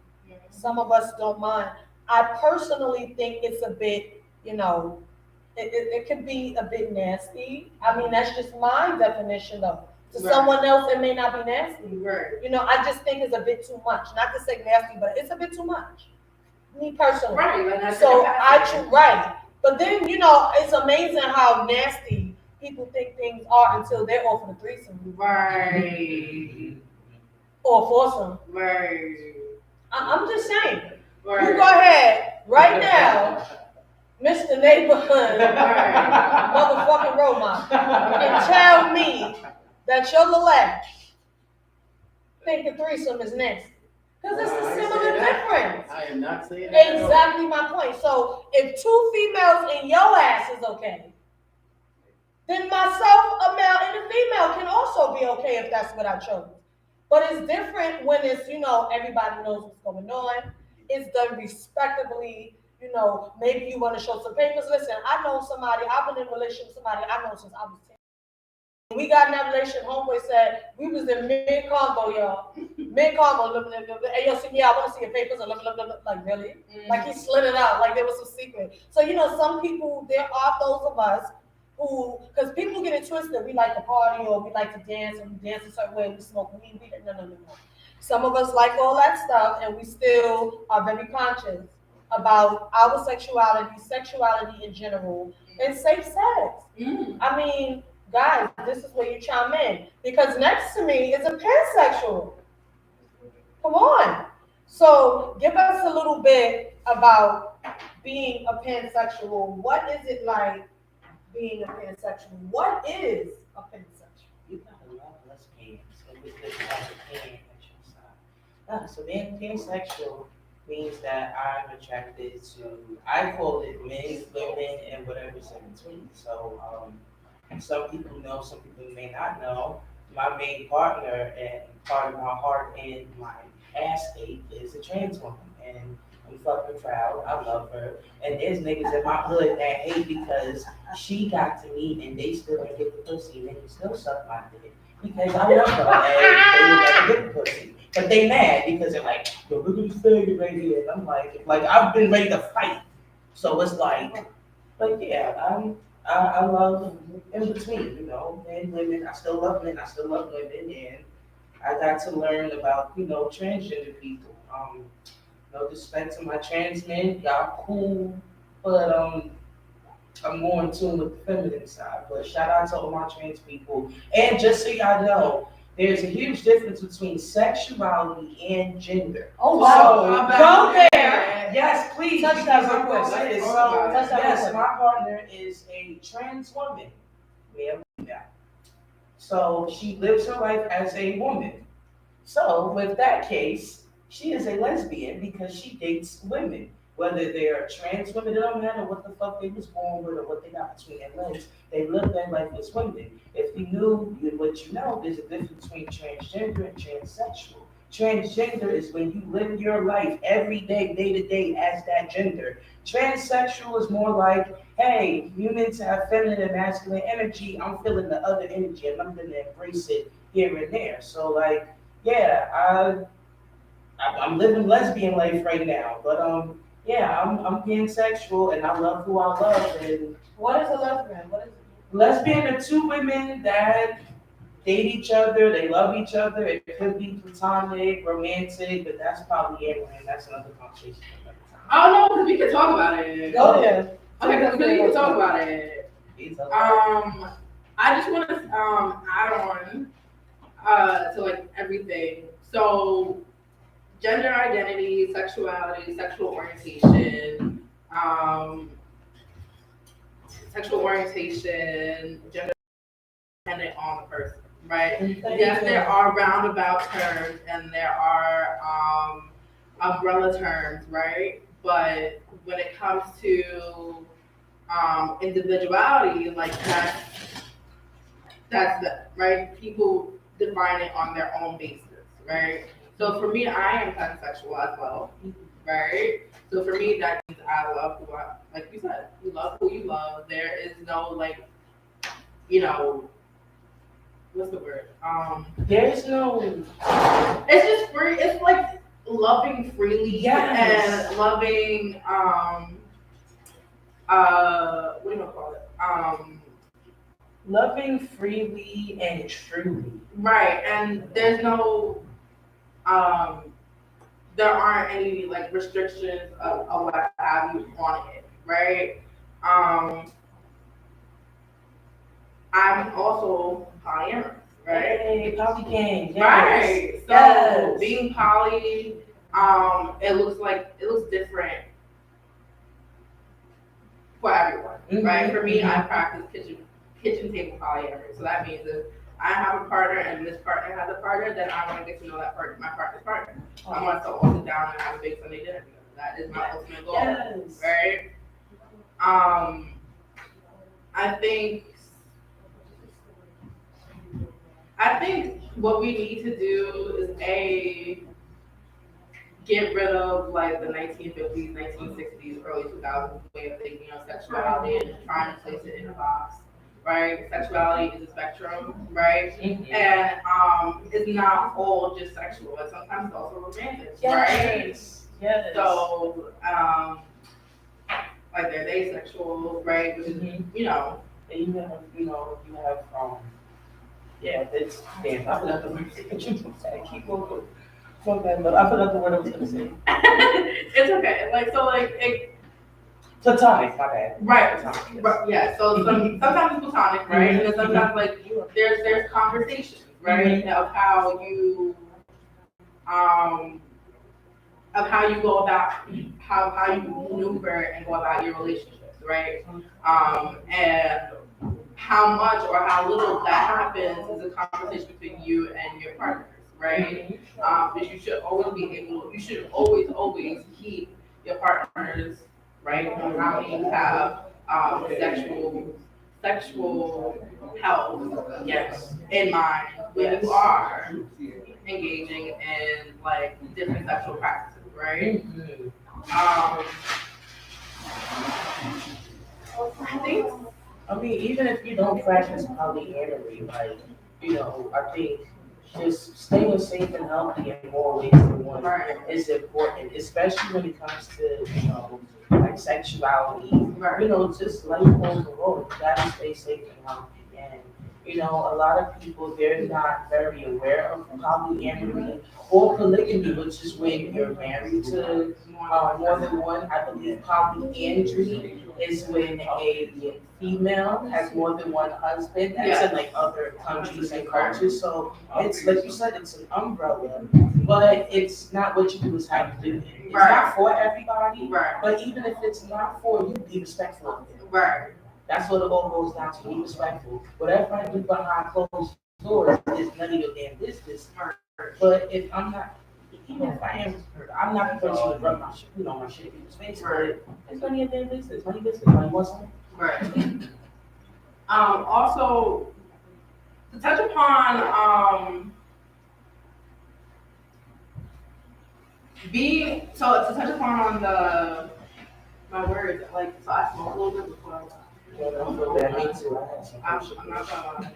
Some of us don't mind. I personally think it's a bit, it can be a bit nasty. I mean, that's just my definition though. To someone else, it may not be nasty. Right. I just think it's a bit too much. Not to say nasty, but it's a bit too much. Me personally. Right. Like So right. But then, it's amazing how nasty people think things are until they're offered a threesome. Right. Or foursome. Right. I'm just saying. Right. You go ahead right now, Mr. Neighborhood, motherfucking role model, and tell me that your little ass think a threesome is nasty. Because it's a similar difference. I am not saying that. Exactly my point. So if two females in your ass is okay, then myself, a male and a female, can also be okay if that's what I chose. But it's different when it's, everybody knows what's going on. It's done respectably. Maybe you want to show some papers. Listen, I know somebody, I've been in a relationship with somebody I know since I was 10. We got in that relationship, homeboy said, we was in mid-combo, y'all. Mid-combo, hey, yo, yeah, I want to see your papers, like, really? Like, he slid it out, like there was some secret. So, some people, there are those of us who, because people get it twisted, we like to party or we like to dance and we dance a certain way, we smoke weed, no. Some of us like all that stuff and we still are very conscious about our sexuality in general, and safe sex. I mean, guys, this is where you chime in. Because next to me is a pansexual. Come on. So give us a little bit about being a pansexual. What is it like being a pansexual? What is a pansexual? You gotta love lesbians and with this type of pain at your side. So being pansexual means that I'm attracted to, I call it men, women, and whatever's in between. So some people know, some people may not know. My main partner and part of my heart and my ass ache is a trans woman. And I'm fucking proud. I love her. And there's niggas in my hood that hate because she got to me and they still didn't get the pussy and they still suck my dick. Because I love her and they would never get the pussy. But they mad because they're like, yo, look at this faggot right here. And I'm like I've been ready to fight. So it's like yeah, I love in between, you know, men, women. I still love men. I still love women, and I got to learn about, you know, transgender people. No disrespect to my trans men, y'all cool, but I'm more in tune with the feminine side. But shout out to all my trans people. And just so y'all know, there's a huge difference between sexuality and gender. Oh, wow. So, Go there. Yes, please. Touch that because real I'm quick. gonna say this. Touch So, that real yes, quick. my partner is a trans woman. Male, female. So she lives her life as a woman. So with that case, she is a lesbian because she dates women. Whether they're trans women, it don't matter what the fuck they was born with or what they got between their legs. They live their life as women. If you knew what you know, there's a difference between transgender and transsexual. Transgender is when you live your life every day, day to day as that gender. Transsexual is more like, hey, humans have feminine and masculine energy. I'm feeling the other energy and I'm gonna embrace it here and there. So like, yeah, I'm living lesbian life right now, but yeah, I'm pansexual and I love who I love. And What is a lesbian? What is it? lesbian are two women that date each other, they love each other. It could be platonic, romantic, but that's probably it, and that's another conversation for another time. Oh no, because we can talk about it. Go ahead. Okay, because we can talk about it. I just want to add on to like everything. So gender identity, sexuality, gender dependent on the person, right? Yes, there are roundabout terms and there are umbrella terms, right? But when it comes to individuality, like that's the right. People define it on their own basis, right? So for me, I am pansexual as well, right? So for me, that means I love who I, like you said, you love who you love. There is no like, you know, what's the word? There's no. It's just free. It's like loving freely and loving. What do you call it? Loving freely and truly. Right, and there's no, there aren't any like restrictions of what have you on it, right? I'm also polyamorous, right? Hey, poly gang, yes. Right. So yes. Being poly, it looks different for everyone, right? For me, I practice kitchen table polyamory. So that means if I have a partner and this partner has a partner, then I want to get to know that partner, my partner's partner. I want us to all sit down and have a big Sunday dinner together. That is my ultimate goal, right? I think what we need to do is get rid of like the 1950s, 1960s, early 2000s way of thinking of sexuality and trying to place it in a box, right? Sexuality is a spectrum, right? Mm-hmm. And it's not all just sexual, but sometimes it's also romantic, right? Yes. So, like there's asexual, right? Which is, you know, you have yeah, it's damn. I forgot the word. Keep going. But I forgot the word I was gonna say. It's okay. Like so, like platonic. My bad. Right. Platonic, yes. Yeah. So sometimes it's platonic, right? And then sometimes like there's conversations, right, of how you go about how you maneuver and go about your relationships, right? And how much or how little that happens is a conversation between you and your partners, right? But you should always be able, you should always keep your partners, right, around you have sexual health, yes, in mind when you are engaging in like different sexual practices, right? I think I mean, even if you don't practice polyamory, like, I think just staying safe and healthy in more ways than one right, is important, especially when it comes to, like sexuality. Just life on the road. You gotta stay safe and healthy. And, a lot of people, they're not very aware of polyamory or polygamy, which is when you're married to more than one. I believe polyandry is when a female has more than one husband. That's in like other countries and cultures. So it's like you said, it's an umbrella, but it's not what you do, it's how you do it. It's not for everybody, right, but even if it's not for you, be respectful of it. right. That's what it all goes down to. Be respectful. Whatever I do behind closed doors is none of your damn business. But if I'm not, even if I am, I'm not the person to rub my shit, my shit in people's face. But it's none of your damn business. None of your business. Money wants it. Right. Also, to touch upon to touch upon on my words, like, so I spoke a little bit before. I don't feel bad. Me too. I'm not talking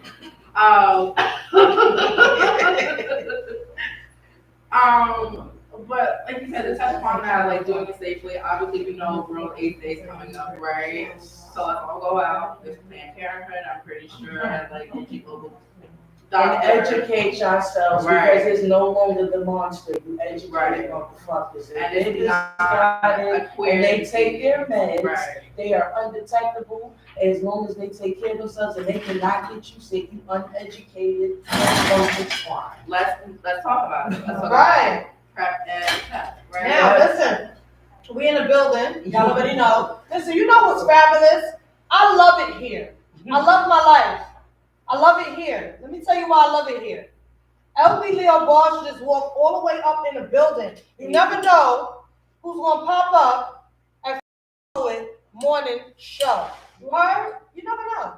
but like you said, to touch upon that, like doing it safely. Obviously, World AIDS Day is coming up, right? So let's all go out. There's Planned Parenthood. I'm pretty sure, and like people and educate yourselves right, because it's no longer the monster. You educate motherfuckers. And they it's got it, and they take their meds. Right. They are undetectable as long as they take care of themselves, and they cannot get you sick. You uneducated, don't get swine. Let's talk about it. Let's talk Right. about PrEP and PrEP. Right. Now, listen, we in the building. Y'all already know. Listen, you know what's fabulous? I love it here. I love my life. I love it here. Let me tell you why I love it here. LB Leo Bosch just walked all the way up in the building. You never know who's going to pop up at the morning show. You heard? You never know.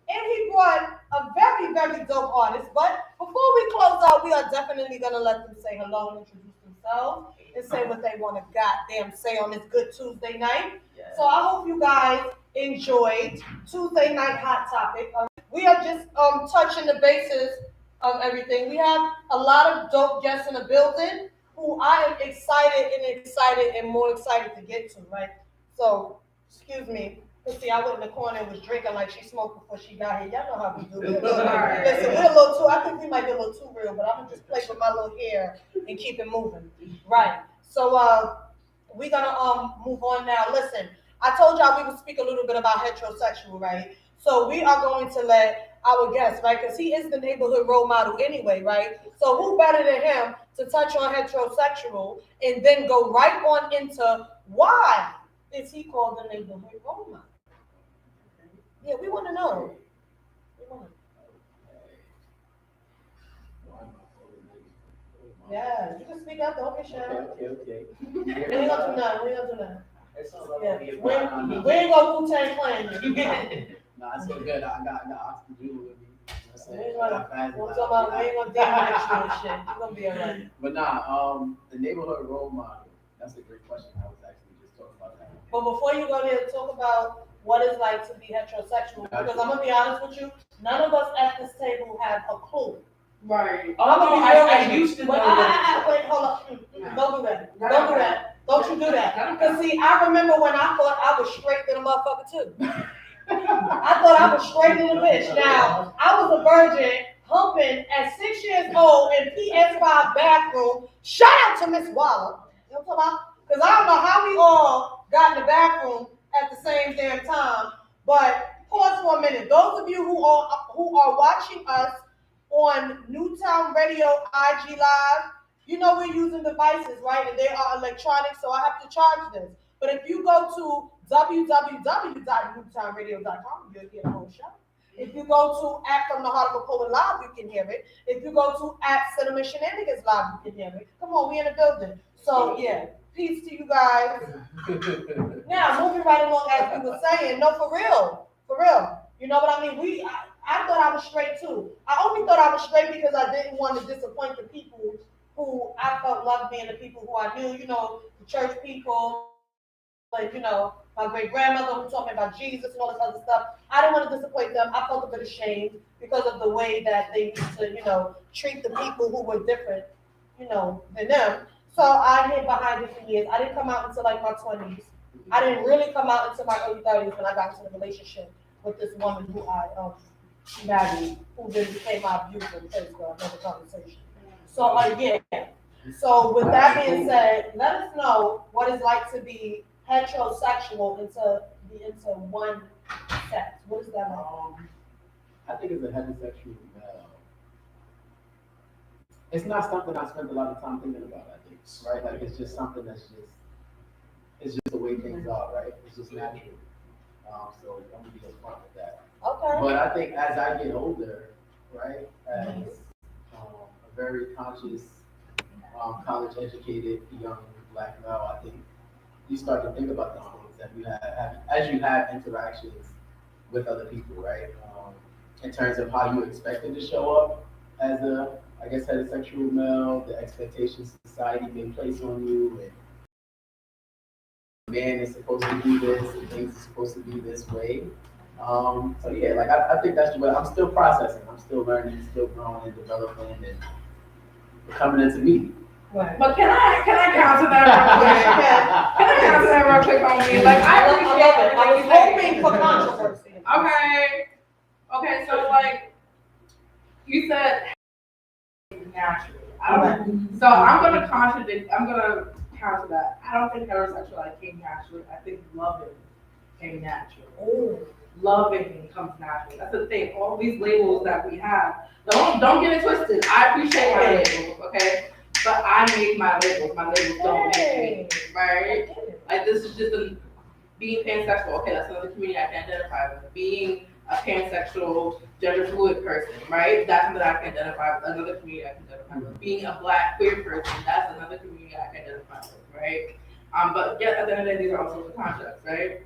And he brought a very, very dope artist. But before we close out, we are definitely going to let them say hello and introduce themselves and say what they want to goddamn say on this good Tuesday night. Yes. So I hope you guys enjoyed Tuesday Night Hot Topic. We are just touching the bases of everything. We have a lot of dope guests in the building who I am excited and more excited to get to, right? So, excuse me. Let's see, I went in the corner and was drinking like she smoked before she got here. Y'all know how we do it. Listen, we're a little too, I think we might be a little too real, but I'm going to just play with my little hair and keep it moving. Right. So, we're going to move on now. Listen, I told y'all we would speak a little bit about heterosexual, right? So we are going to let our guest, right, because he is the neighborhood role model anyway, right? So who better than him to touch on heterosexual and then go right on into why is he called the neighborhood role model? Yeah, we want to know. Yeah, you can speak up. Don't get shy. Okay. We ain't gonna do nothing. Yeah. We ain't gonna Wu-Tang Clan you. Nah, it's so good. I got Oxygen Jewel with me. We ain't gonna damage you and shit. You're gonna be alright. But nah, the neighborhood role model. That's a great question. I was actually just talking about that. But before you go there, talk about what it's like to be heterosexual. Because I'm gonna be honest with you, none of us at this table have a clue. Right. I used to know that. Wait, hold up. Don't do that. Don't do that. Don't you do that. Because see, I remember when I thought I was straight than a motherfucker too. I thought I was straight in the bitch. Now, I was a virgin humping at 6 years old in PS5 bathroom. Shout out to Miss Waller. You know what I'm talking about? Because I don't know how we all got in the bathroom at the same damn time. But pause for a minute. Those of you who are watching us on NEWTOWN Radio IG Live, you know we're using devices, right? And they are electronic, so I have to charge this. But if you go to www.newtownradio.com, you'll get a whole show. If you go to at From the Heart of a Poet Live, you can hear it. If you go to at Cinnamon Shenanigans Live, you can hear it. Come on, we in the building. So yeah, peace to you guys. Now, moving right along as we were saying, no, for real, for real. You know what I mean? I thought I was straight too. I only thought I was straight because I didn't want to disappoint the people who I felt loved me and the people who I knew, you know, the church people, and you know, my great grandmother who taught me about Jesus and all this other stuff. I didn't want to disappoint them. I felt a bit ashamed because of the way that they used to, you know, treat the people who were different, you know, than them. So I hid behind it for years. I didn't come out until like my 20s. I didn't really come out until my early 30s when I got into a relationship with this woman who I married, who then became my beautiful place for another conversation. So yeah. So with that being said, let us know what it's like to be heterosexual into one sex. What is that like? I think as a heterosexual male, it's not something I spend a lot of time thinking about, I think, right? Like, it's just something it's just the way things are, right? It's just natural. So I'm gonna be upfront with that. Okay. But I think as I get older, right, as a very conscious, college-educated young black male, I think you start to think about the things that you have as you have interactions with other people, right? In terms of how you expected to show up as a, I guess, heterosexual male, the expectations society may place on you, and man is supposed to do this, and things are supposed to be this way. So yeah, like I think that's what I'm still processing. I'm still learning, still growing and developing and coming into me. Right. But can I counter that real quick? Can I counter that real quick on me? Like I appreciate it. I was hoping for controversy. Okay, so like you said naturally. So I'm gonna counter that. I don't think heterosexuality came naturally. I think loving came naturally. Ooh. Loving comes naturally. That's the thing. All these labels that we have. Don't get it twisted. I appreciate my labels, okay? But I made my labels. My labels don't make me, right? Like this is just being pansexual. Okay, that's another community I can identify with. Being a pansexual, gender fluid person, right? That's something I can identify with. Another community I can identify with. Being a black queer person, that's another community I can identify with, right? But yet at the end of the day, these are all social constructs, right?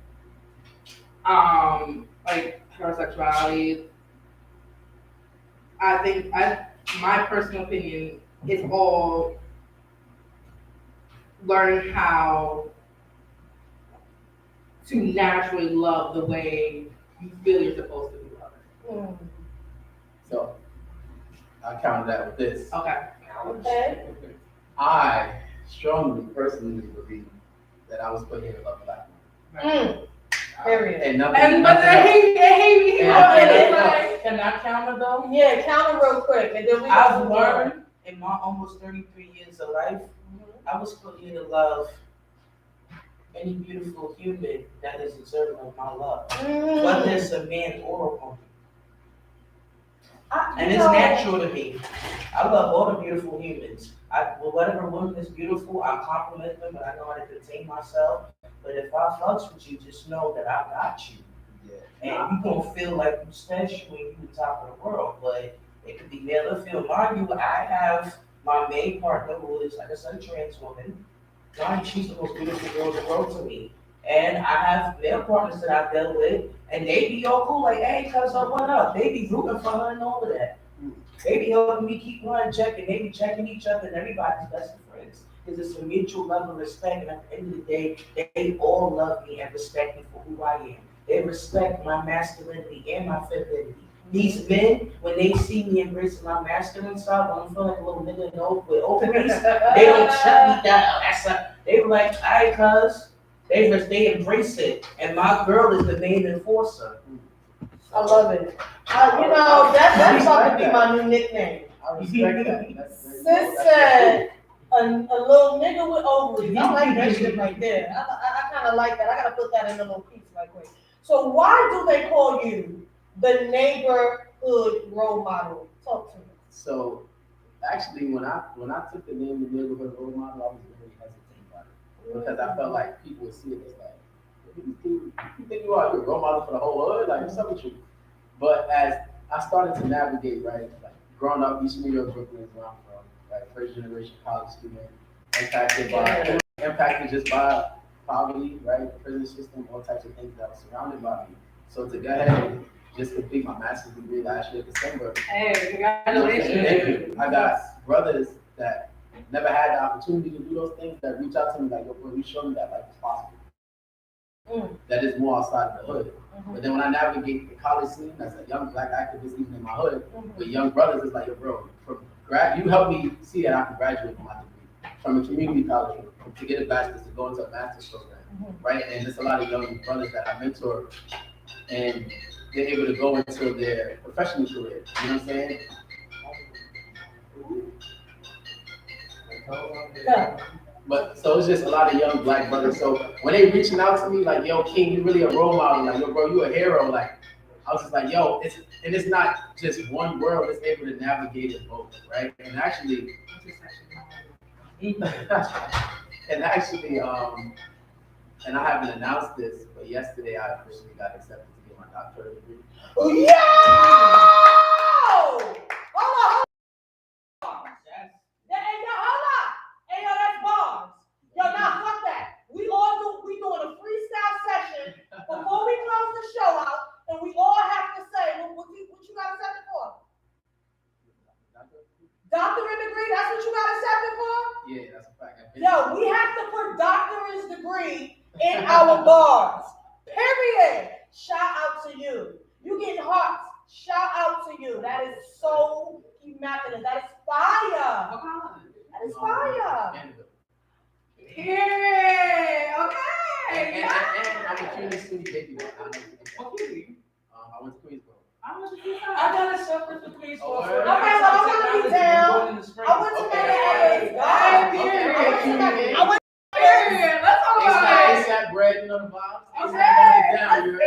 Like heterosexuality. I think my personal opinion is all learn how to naturally love the way you feel you're supposed to be loving. So I counter that with this. Okay. I strongly, personally believe that I was put here to love black women. Period. And nothing. Can I counter though? Yeah, counter real quick, and then we. I've learned in my almost 33 years of life, I was put here to love any beautiful human that is deserving of my love, whether it's a man or a woman. And it's natural to me. I love all the beautiful humans. Whatever woman is beautiful, I compliment them, but I know how to contain myself. But if I fucks with you, just know that I got you. Yeah. And you gonna feel like you special when you the top of the world. But it could be male or female. Mind you, I have my main partner who is, like I said, a trans woman. She's the most beautiful girl in the world to me. And I have male partners that I've dealt with, and they be all cool, like, hey, cuz, what up? They be rooting for her and all of that. They be helping me keep her in check, and they be checking each other, and everybody's best of friends. Because it's a mutual level of respect, and at the end of the day, they all love me and respect me for who I am. They respect my masculinity and my femininity. These men, when they see me embracing my masculine side, when I'm feeling like a little nigga with openings, they don't shut me down. They were like, all right, cuz. They embrace it, and my girl is the main enforcer. I love it. You know, that's about to be my new nickname. I respect that. Sis said, a little nigga with ovaries. I like that shit right there. I kind of like that. I got to put that in a little piece right quick. So why do they call you the neighborhood role model? Talk to me. So actually, when I took the name of the neighborhood role model, I was very hesitant about it because I felt like people would see it as like, who you think you are? You're a role model for the whole hood? Like, what's up with you? But as I started to navigate, right, like growing up, East New York, Brooklyn is where I'm from, right, first generation college student, impacted just by poverty, right, prison system, all types of things that were surrounded by me. So to go ahead and just complete my master's degree last year, December. Hey, Thank congratulations. you. I got brothers that never had the opportunity to do those things that reach out to me like, yo, bro, you showed me that life is possible. That is more outside of the hood. But then when I navigate the college scene as a young black activist, even in my hood, with young brothers, it's like, yo, bro, you helped me see that I can graduate from my degree from a community college to get a bachelor's to go into a master's program, right? And there's a lot of young brothers that I mentor, and they're able to go into their professional career. You know what I'm saying? Yeah. But so it's just a lot of young black brothers. So when they reaching out to me like, yo, King, you really a role model. Like, yo, bro, you a hero. Like, I was just like, yo, it's not just one world. It's able to navigate it both, right? And actually, and I haven't announced this, but yesterday I officially got accepted to get my doctorate degree. Yo! Hold on. Hey, yo, that's bars. Yo, now fuck that. We doing a freestyle session before we close the show out, and we all have to say what you got accepted for. Doctorate degree, that's what you got accepted for? Yeah, that's a fact. Yo, we have to put doctorate degree in our bars. Period. Shout out to you. You getting hearts. Shout out to you. That is so immaculate. That is fire. That is fire. Period. Okay. And I'm a CUNY student, baby. I went to Queensboro. I got a separate for Queensboro. Oh, okay, well, I'm gonna be down. I went to Okay. I went to period. Let's talk about it. ASAP bread and on the box. Okay. ASAP down, you heard?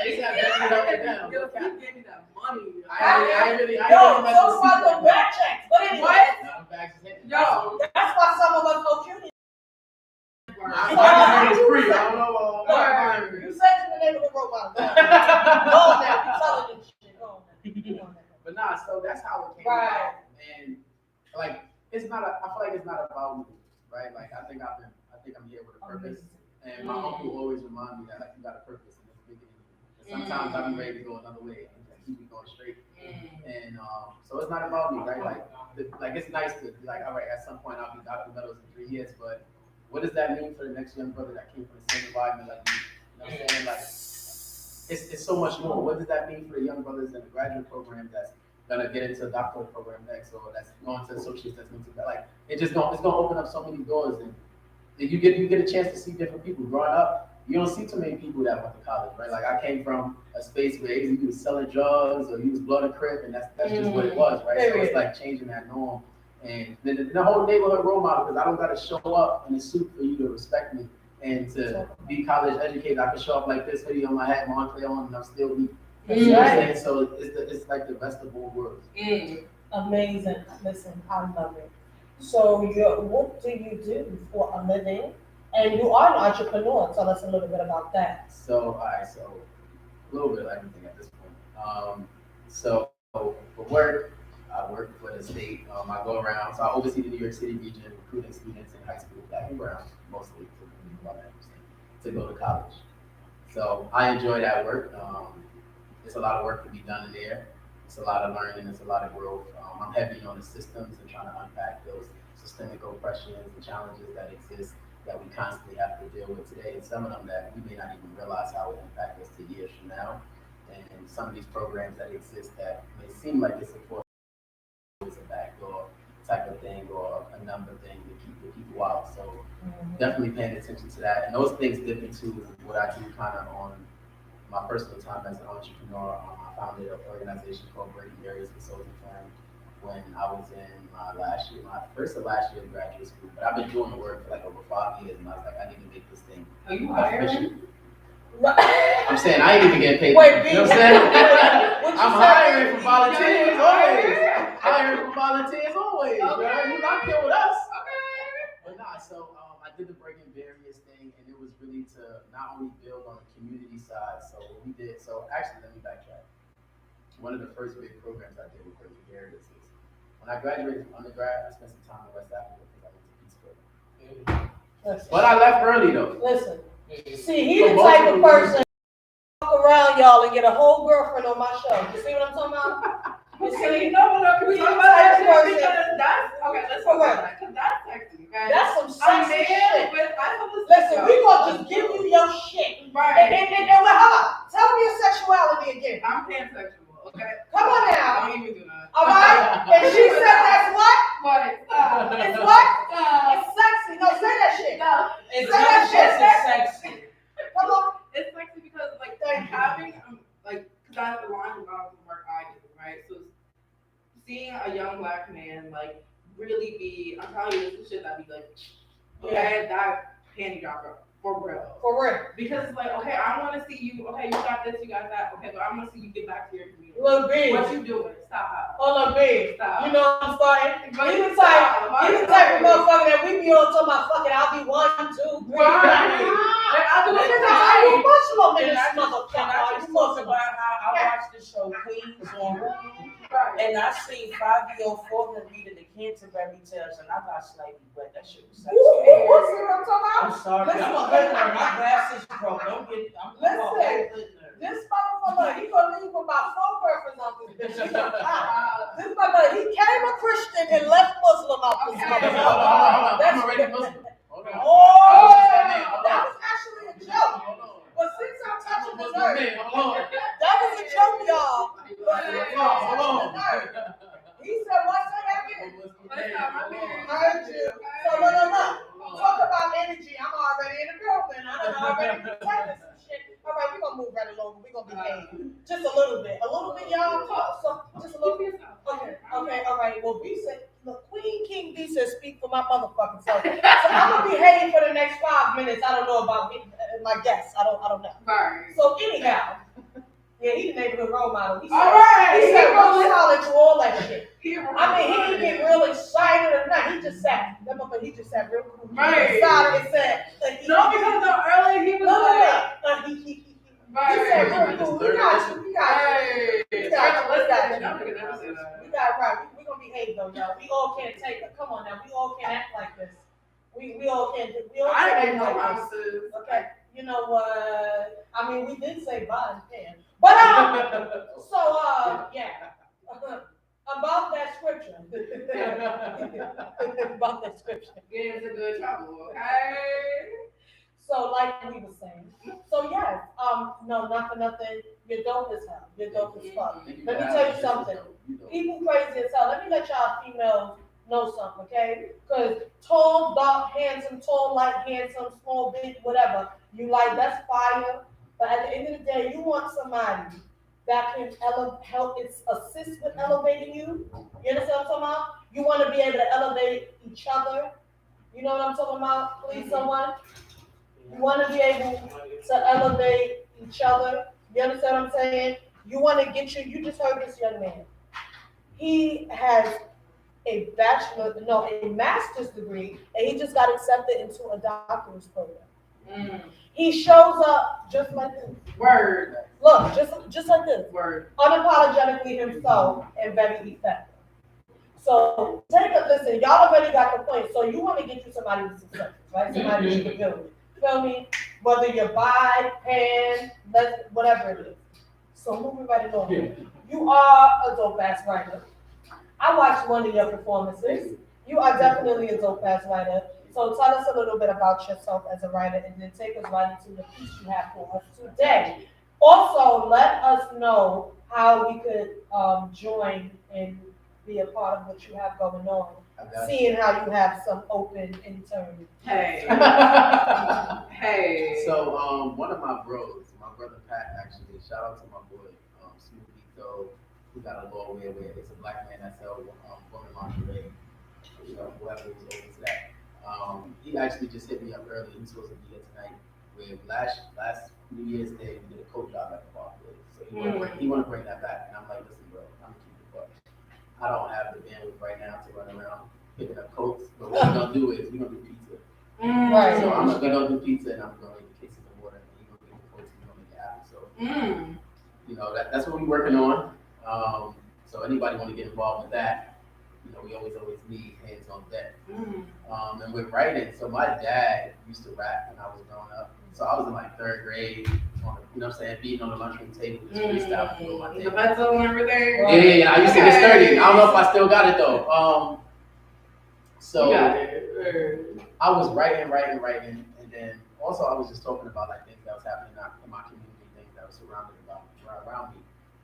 ASAP bread up and down. Yo, he gave me that money. I ain't really Yo, messing talk with about the back checks. But anyway, Them bags is hitting. Yo. that's why some of us go CUNY. I was free. I don't know. You said the name of the robot. Go on now, you telling this shit. Go on now. But nah, so that's how it came Right. about. And like, I feel like it's not about me, right? Like, I think I'm here with a purpose. And my uncle always remind me that like you got a purpose and it's bigger than you. And sometimes I be ready to go another way and just keep it going straight. And so it's not about me, right? Like it's nice to be like, all right, at some point I'll be Dr. Meadows in 3 years, but what does that mean for the next young brother that came from the same environment like you? You know what I'm saying? Like, it's so much more. What does that mean for the young brothers in the graduate program that's gonna get into a doctoral program next, or that's going to associates that's going to like it's gonna open up so many doors, and you get a chance to see different people. Growing up, you don't see too many people that went to college, right? Like I came from a space where either you was selling drugs or you was blowing a crib, and that's just what it was, right? So it's like changing that norm. And the whole neighborhood role model, because I don't got to show up in a suit for you to respect me and to be college educated. I can show up like this, hoodie on my hat, Montclair on, and I'm still me. You know what I'm saying? So it's like the best of both worlds. Amazing. Listen, I love it. So what do you do for a living? And you are an entrepreneur. Tell us a little bit about that. So a little bit of everything at this point. So for work, I work for the state. I go around, so I oversee the New York City region, recruiting students in high school, black and brown, mostly, to go to college. So I enjoy that work. There's a lot of work to be done in there. It's a lot of learning. It's a lot of growth. I'm heavy on the systems and trying to unpack those systemic oppressions and challenges that exist that we constantly have to deal with today, and some of them that we may not even realize how it impacts us to years from now. And some of these programs that exist that may seem like it's important, it's a backdoor type of thing or a number thing to keep the people out. So definitely paying attention to that. And those things dip into what I do kind of on my personal time as an entrepreneur. I founded an organization called Breaking Barriers Consulting Firm when I was in my first or last year of graduate school. But I've been doing the work for like over 5 years, and I was like, I need to make this thing official. I'm saying I ain't even getting paid. Wait, you know what I'm saying? I'm hiring for volunteers always. Hiring for volunteers always. Okay. You're not here with us. Okay. But nah, so I did the Breaking Barriers thing, and it was really to not only build on the community side. So what we did. So actually, let me backtrack. one of the first big programs I did with Perseverance is when I graduated from undergrad, I spent some time in West Africa because I went to Peace Corps. Listen, But I left early though. listen. See, he the type of person walk around y'all and get a whole girlfriend on my show. You see what I'm talking about? You see? Can we talk about that shit? Because that's, okay, let's talk about that. Because that's sexy, okay? That's some sexy shit. Listen, Listen, we gonna just give you your shit. right. And hold on. Tell me your sexuality again. I'm pansexual, okay? Come on now. Don't even do that. All right? And she said that's what? What? It's what? It's sexy. No, say that shit. No. It's Say not that shit. just sexy. Come on. It's sexy because, like, having, like, because that's the line of work I do, right? So seeing a young black man, like, really be, I'm telling you, this is shit that be like, okay, that panty dropper, for real. For real. Because it's like, okay, I want to see you, okay, you got this, you got that, okay, but I want to see you get back to your community. Look big. What you doing? Stop. Hold on, big. Stop. You know I'm starting. But You the type of motherfucker that we be on talking about fucking I'll be 1, 2, 3. Right. I'll do it. How you emotional in this Can I motherfucker? just talk about how I watched the show Queens on Hulu, and I seen 5-year-old Fortnum reading the Canterbury Tales, and I got slightly wet. That shit was sexy. What's what I'm talking I'm about? sorry. I'm a hoodler. My glasses broke. Don't get. I'm Listen. This motherfucker, he gonna leave with about 4 girlfriends on this bitch. This motherfucker, he came a Christian and left Muslim out this motherfucker. I'm already Muslim. Hold on. Oh, that was actually a joke. But since I'm touching the nerve, that was a joke, y'all. But since I'm touching the nerve, he said, what's that again? I heard you. So look. Talk about energy. I'm already in the building. I'm already protecting some shit. All right, we're gonna move right along. We're gonna behave just a little bit, y'all. So just a little bit. Okay. All right. Well, B said, look, Queen King B said, speak for my motherfucking self. So I'm gonna behave for the next 5 minutes. I don't know about my guests. I don't know. Right. So anyhow, yeah, he's the neighborhood role model. He said, All right. He said real solid to all that shit. He He didn't get real excited or nothing. He just sat. He just sat real cool. Right. Solid and said, no, because no, earlier he was like, he said real cool. We got you. We gonna behave though, y'all. We all can't take it. Come on now. We all can't act like this. We all can't. I didn't know act like this. promises. Okay. You know what? I mean, we did say bye and pan. But yeah. About that scripture. About that scripture. Get into good trouble, okay? So, like we were saying. So, yes. No, not for nothing. You're dope as hell. You're dope as fuck. Let me tell you something. People crazy as hell. Let me let y'all females know something, okay? Because tall, dark, handsome, tall, light, handsome, small, big, whatever you like, that's fire. But at the end of the day, you want somebody that can help assist with elevating you. You understand what I'm talking about? You want to be able to elevate each other. You know what I'm talking about? Please, someone. You want to be able to elevate each other. You understand what I'm saying? You want to get you just heard this young man. He has a master's degree, and he just got accepted into a doctorate program. He shows up just like this. Word. Look, just like this. Word. Unapologetically himself and very effective. So listen, y'all already got the point. So you want to get you somebody with success, right? Somebody you can build with. Feel me? Whether you're bi, pan, whatever it is. So moving right along. You are a dope ass writer. I watched one of your performances. You are definitely a dope ass writer. So tell us a little bit about yourself as a writer, and then take us right into the piece you have for us today. Also, let us know how we could join and be a part of what you have going on, seeing how you have some open intern. Hey. Hey. So one of my bros, my brother Pat, actually, shout out to my boy Smoothie, who got a law where it's a black man that sells women lingerie, whoever was over to that. He actually just hit me up early. He's supposed to be here tonight. With last New Year's Day, we did a co-job at the bar. So he want to bring that back, and I'm like, listen, bro, I'm gonna keep it fucked. I don't have the bandwidth right now to run around picking up coats. But what we're gonna do is we're gonna do pizza. Right. So I'm gonna do pizza, and I'm gonna make the cases of water, and he's gonna get the coats, and we're gonna make it happen. So that's what we're working on. So anybody want to get involved with that, you know, we always need hands on deck. And with writing, so my dad used to rap when I was growing up. So I was in like third grade, on the, you know what I'm saying, beating on the lunchroom table, just freestyling on my The table. pencil and everything. Yeah, I used to get sturdy. I don't know if I still got it though. So You got it. I was writing, and then also I was just talking about like things that was happening in my community, things that was surrounded around me.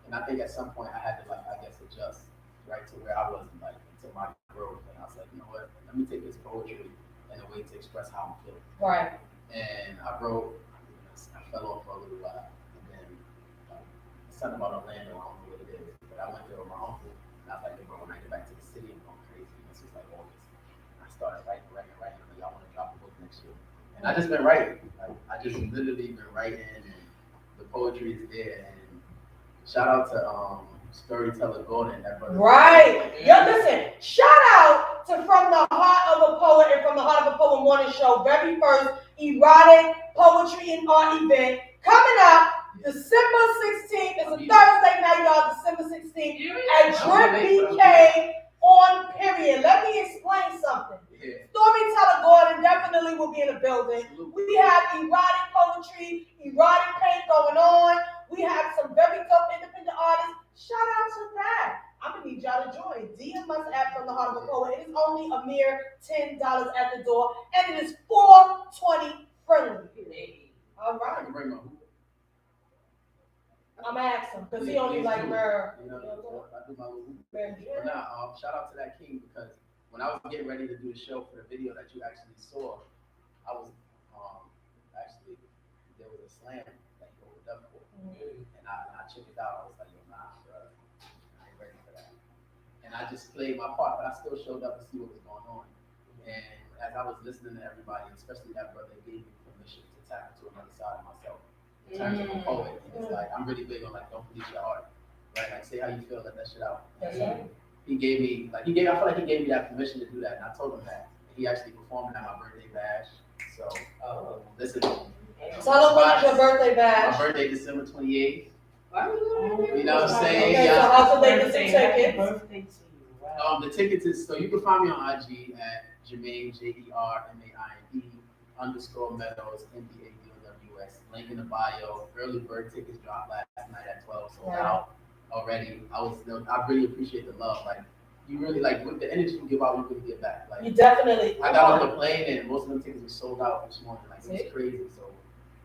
And I think at some point I had to like, I guess, adjust, right, to where I wasn't like to my growth. And I was like, you know what, let me take this poetry and a way to express how I'm feeling. Right. And I wrote, I fell off for a little while, and then something about Orlando, I don't know what it is, but I went there with my uncle, and I was like, bro, when I get back to the city, I'm going crazy. And this was like August. And I started writing, I'm like, y'all want to drop a book next year? And I just been writing. Like, I just literally been writing, and the poetry is there. And shout out to Storyteller Gordon, that brother. Right. Yo, listen, shout out to From the Heart of a Poet and From the Heart of a Poet Morning Show, very first erotic poetry and art event coming up December 16th. It's a Thursday night, y'all, December 16th at Drip BK on Period. Let me explain something. Storyteller Gordon definitely will be in the building. We have erotic poetry, erotic paint going on. We have some very dope independent artists. Shout out to that. I'm gonna need y'all to join. DM us at From the Heart of a Poet. It is only a mere $10 at the door, and it is 420 friendly. All right. I can bring my hoop. I'm gonna ask him because he only like Mer. You know, I do my little hoop. Mer. But nah, shout out to that king, because when I was getting ready to do the show for the video that you actually saw, I was actually, there was a slam that you opened up for, and I checked it out. I was like, yo, nah, bro, I ain't ready for that. And I just played my part, but I still showed up to see what was going on. And as I was listening to everybody, especially that brother, gave me permission to tap into another side of myself in terms of a poet. And it's like, I'm really big on like, don't police your heart, right? Like, say how you feel, let that shit out. That's right. He gave me, I feel like he gave me that permission to do that, and I told him that. He actually performed at my birthday bash. So, listen. Tell them when is your birthday bash. My birthday, December 28th. You know what I'm saying? Okay, so how can they get some tickets? Birthday to you. Wow. The tickets is, so you can find me on IG at Jermaine, JERMAINE _Meadows, MBADOWS. Link in the bio. Early bird tickets dropped last night at 12, sold out already. I really appreciate the love. Like, you really, like, with the energy you give out, you really get back. Like, You definitely. I got on the plane and most of them tickets were sold out this morning. Like, it was crazy. So,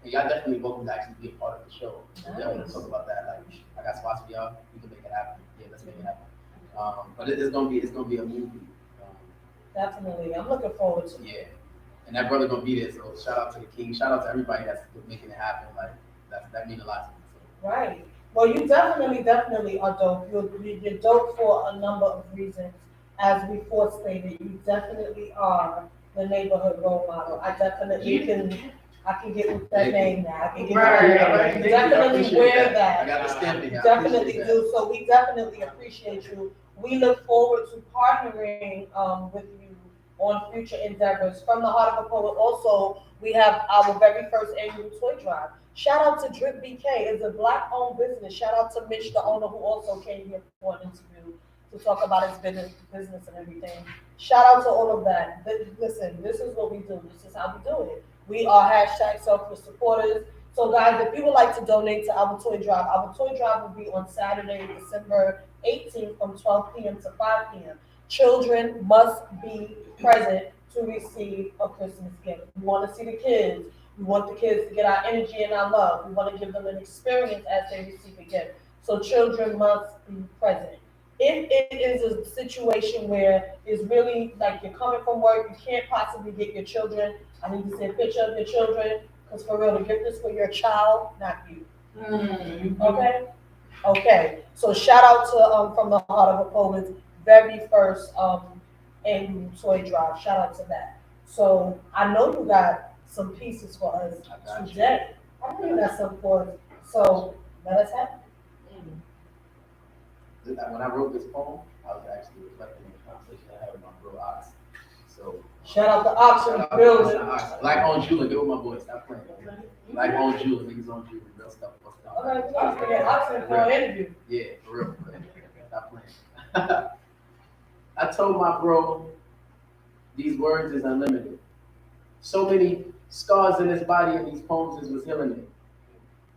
and y'all definitely welcome to actually be a part of the show. Nice. Definitely talk about that. Like, I got spots for y'all. We can make it happen. Yeah, let's make it happen. But it's gonna be a movie. Definitely. I'm looking forward to it. Yeah, and that brother gonna be there. So shout out to the king. Shout out to everybody that's making it happen. Like, that means a lot to me. So. Right. Well, you definitely are dope. You're dope for a number of reasons. As we stated, you definitely are the neighborhood role model. I can get with that name now. I can get definitely wear that. I got the stamp here. Definitely do. So we definitely appreciate you. We look forward to partnering with you on future endeavors. From the Heart of a Poet, also, we have our very first annual toy drive. Shout out to Drip BK. It's a Black-owned business. Shout out to Mitch, the owner, who also came here for an interview to talk about his business and everything. Shout out to all of that. Listen, this is what we do. This is how we do it. We are #selfless supporters. So guys, if you would like to donate to our toy drive will be on Saturday, December 18th from 12 p.m. to 5 p.m. Children must be present to receive a Christmas gift. We want to see the kids. We want the kids to get our energy and our love. We want to give them an experience as they receive a gift. So children must be present. If it is a situation where it's really like you're coming from work, you can't possibly get your children, I need to see a picture of your children, because for real, the gift is for your child, not you. Okay? Okay. So shout out to From the Heart of a Poet's very first annual toy drive. Shout out to that. So I know you got some pieces for us today. I know you got some for us. So let us have it. When I wrote this poem, I was actually reflecting on the conversation I had with my bro Ox. So shout out to Ox in the building. Black-owned jeweler, get with my boy, stop playing. Black-owned jeweler, niggas on jewelry, real stuff. Okay, we got to get Ox in for an interview. Yeah, for real. I told my bro, these words is unlimited. So many scars in his body and these poems was healing it.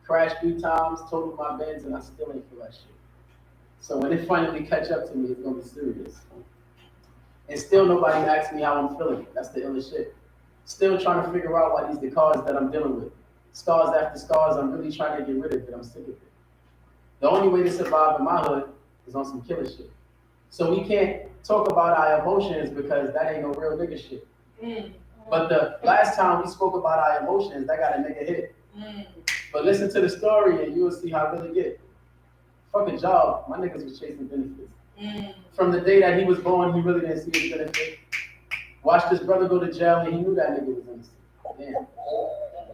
Crashed 3 times, totaled my beds, and I still ain't feel that shit. So when it finally catch up to me, it's gonna be serious. And still nobody asks me how I'm feeling. That's the illest shit. Still trying to figure out why these the scars that I'm dealing with. Scars after scars, I'm really trying to get rid of it. I'm sick of it. The only way to survive in my hood is on some killer shit. So we can't talk about our emotions because that ain't no real nigga shit. But the last time we spoke about our emotions, that got a nigga hit. But listen to the story and you will see how good it get. Fuck a job, my niggas was chasing benefits. From the day that he was born, he really didn't see his benefit. Watched his brother go to jail and he knew that nigga was innocent. Damn.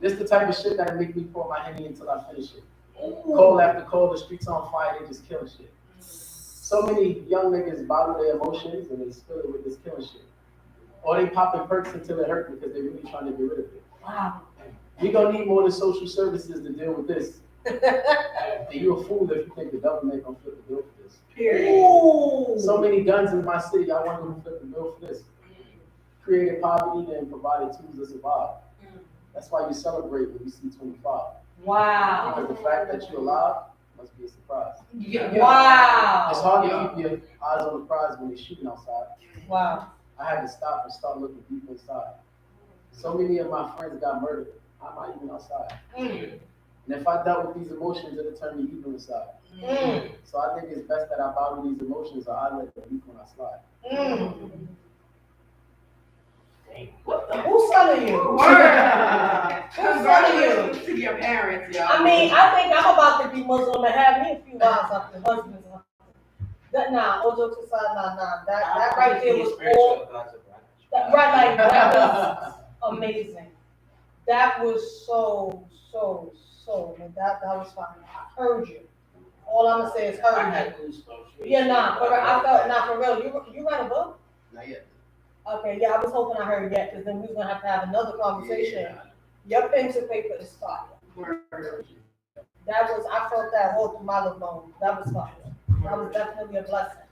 This the type of shit that'll make me pour my Henny until I finish it. Cold after cold, the streets on fire, they just killing shit. So many young niggas bottle their emotions and they spill it with this killing shit. Or they popping perks until it hurt because they're really trying to get rid of it. Wow. We gonna need more than social services to deal with this. And you a fool if you think the government gonna flip the bill for this. Ooh. So many guns in my city, I wonder who flipped the bill for this. Created poverty and provided tools to survive. That's why you celebrate when you see 25. Wow. Because the fact that you're alive must be a surprise. Wow. It's hard to keep your eyes on the prize when they're shooting outside. Wow. I had to stop and start looking deep inside. So many of my friends got murdered. I'm not even outside. And if I dealt with these emotions, it'll turn me evil inside. So I think it's best that I bottle these emotions or I let them leak when I slide. Who's telling you? Who's telling you? To your parents, y'all. I mean, I think I'm about to be Muslim and have me a few wives up there, husbands. Nah, all jokes aside, nah. That right there was all. Right, like that was amazing. That was so. That was fine. I heard you. All I'm gonna say is heard you. Yeah, nah, for real, I felt for real. You write a book? Not yet. Okay, yeah, I was hoping I heard yet, because then we was gonna have to have another conversation. Your pen to paper is fire. I felt that whole through my little bone. That was fire. That was definitely a blessing.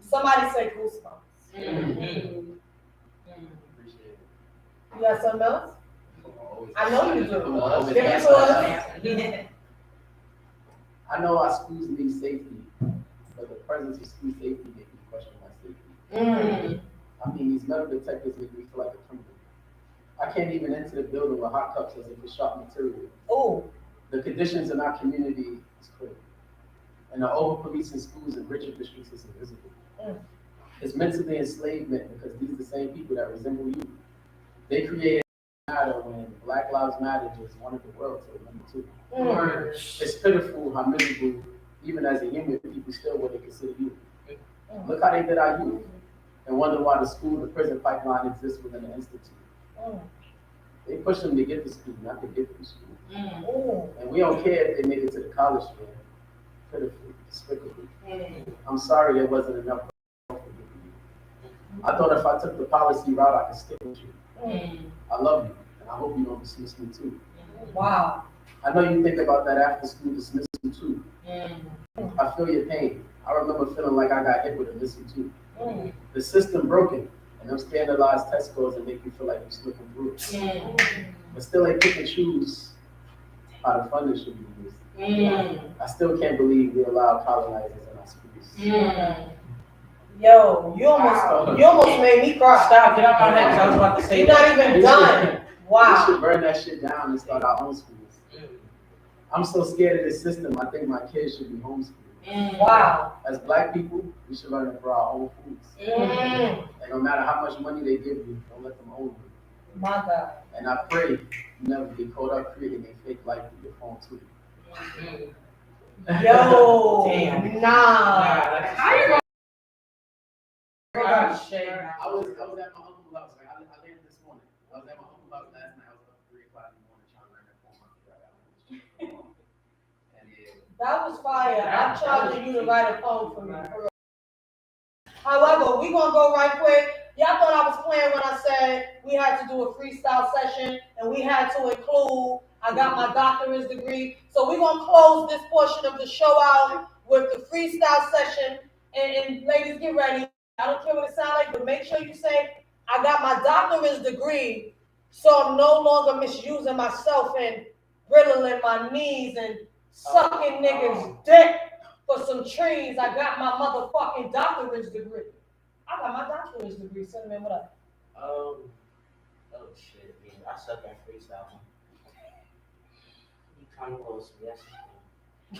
Somebody say goosebumps. You got something else? I know you do. Give it to us. I know our schools need safety, but the presence of school safety makes me question my safety. I mean, these metal detectors make me feel like a criminal. I can't even enter the building with hot cups as if it's sharp material. Oh. The conditions in our community is critical. And the over-policing schools in richer districts is invisible. It's mentally enslavement because these are the same people that resemble you. They created matter when Black Lives Matter just wanted the world to remember too. It's pitiful how miserable, even as a human, people still what they consider you. Look how they did our youth. And wonder why the prison pipeline exists within the institute. They push them to get to school, not to get through school. And we don't care if they make it to the college fair. Pitiful, despicable. I'm sorry there wasn't enough. I thought if I took the policy route, I could stick with you. I love you, and I hope you don't dismiss me too. Wow. I know you think about that after school dismissal too. I feel your pain. I remember feeling like I got hit with a missile too. The system broken, and them standardized test scores that make you feel like you're slipping through. But still, they pick and choose how the funding should be used. I still can't believe we allow colonizers in our schools. Yo, you almost made me cry. Stop, get out my head, 'cause I was about to say You're not even done. We Wow. should burn that shit down and start our own schools. I'm so scared of this system, I think my kids should be homeschooled. Wow. As Black people, we should learn to grow our own foods. And no matter how much money they give you, don't let them own you. My God. And I pray you never get caught up creating a fake life with your phone too. Yo. Damn. Nah. How you God. I was at my uncle's house. I landed this morning. I was at my uncle's house last night. I was up at 3 o'clock in the morning trying to learn that poem. And yeah. That was fire. I'm charging you to write a poem for me. However, we're going to go right quick. Y'all thought I was playing when I said we had to do a freestyle session and we had to include, I got my doctorate degree. So we're going to close this portion of the show out with the freestyle session. And ladies, get ready. I don't care what it sounds like, but make sure you say, I got my doctorate degree, so I'm no longer misusing myself and riddling my knees and sucking niggas' dick for some trees. I got my motherfucking doctorate degree. I got my doctorate degree. Cinnamon, what up? Oh shit, man. I suck at freestyle. You come close, yes.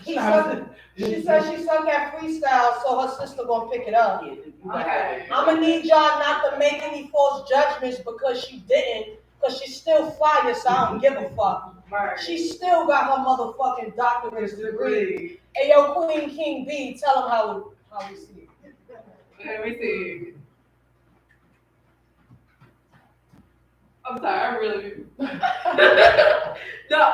She said she sung that freestyle, so her sister gonna pick it up. Okay. I'm gonna need y'all not to make any false judgments because she didn't, because she's still fire, so I don't give a fuck. She still got her motherfucking doctorate degree. Hey, yo, Queen King B, tell them how we see it. Let me see. I'm sorry, I really. No,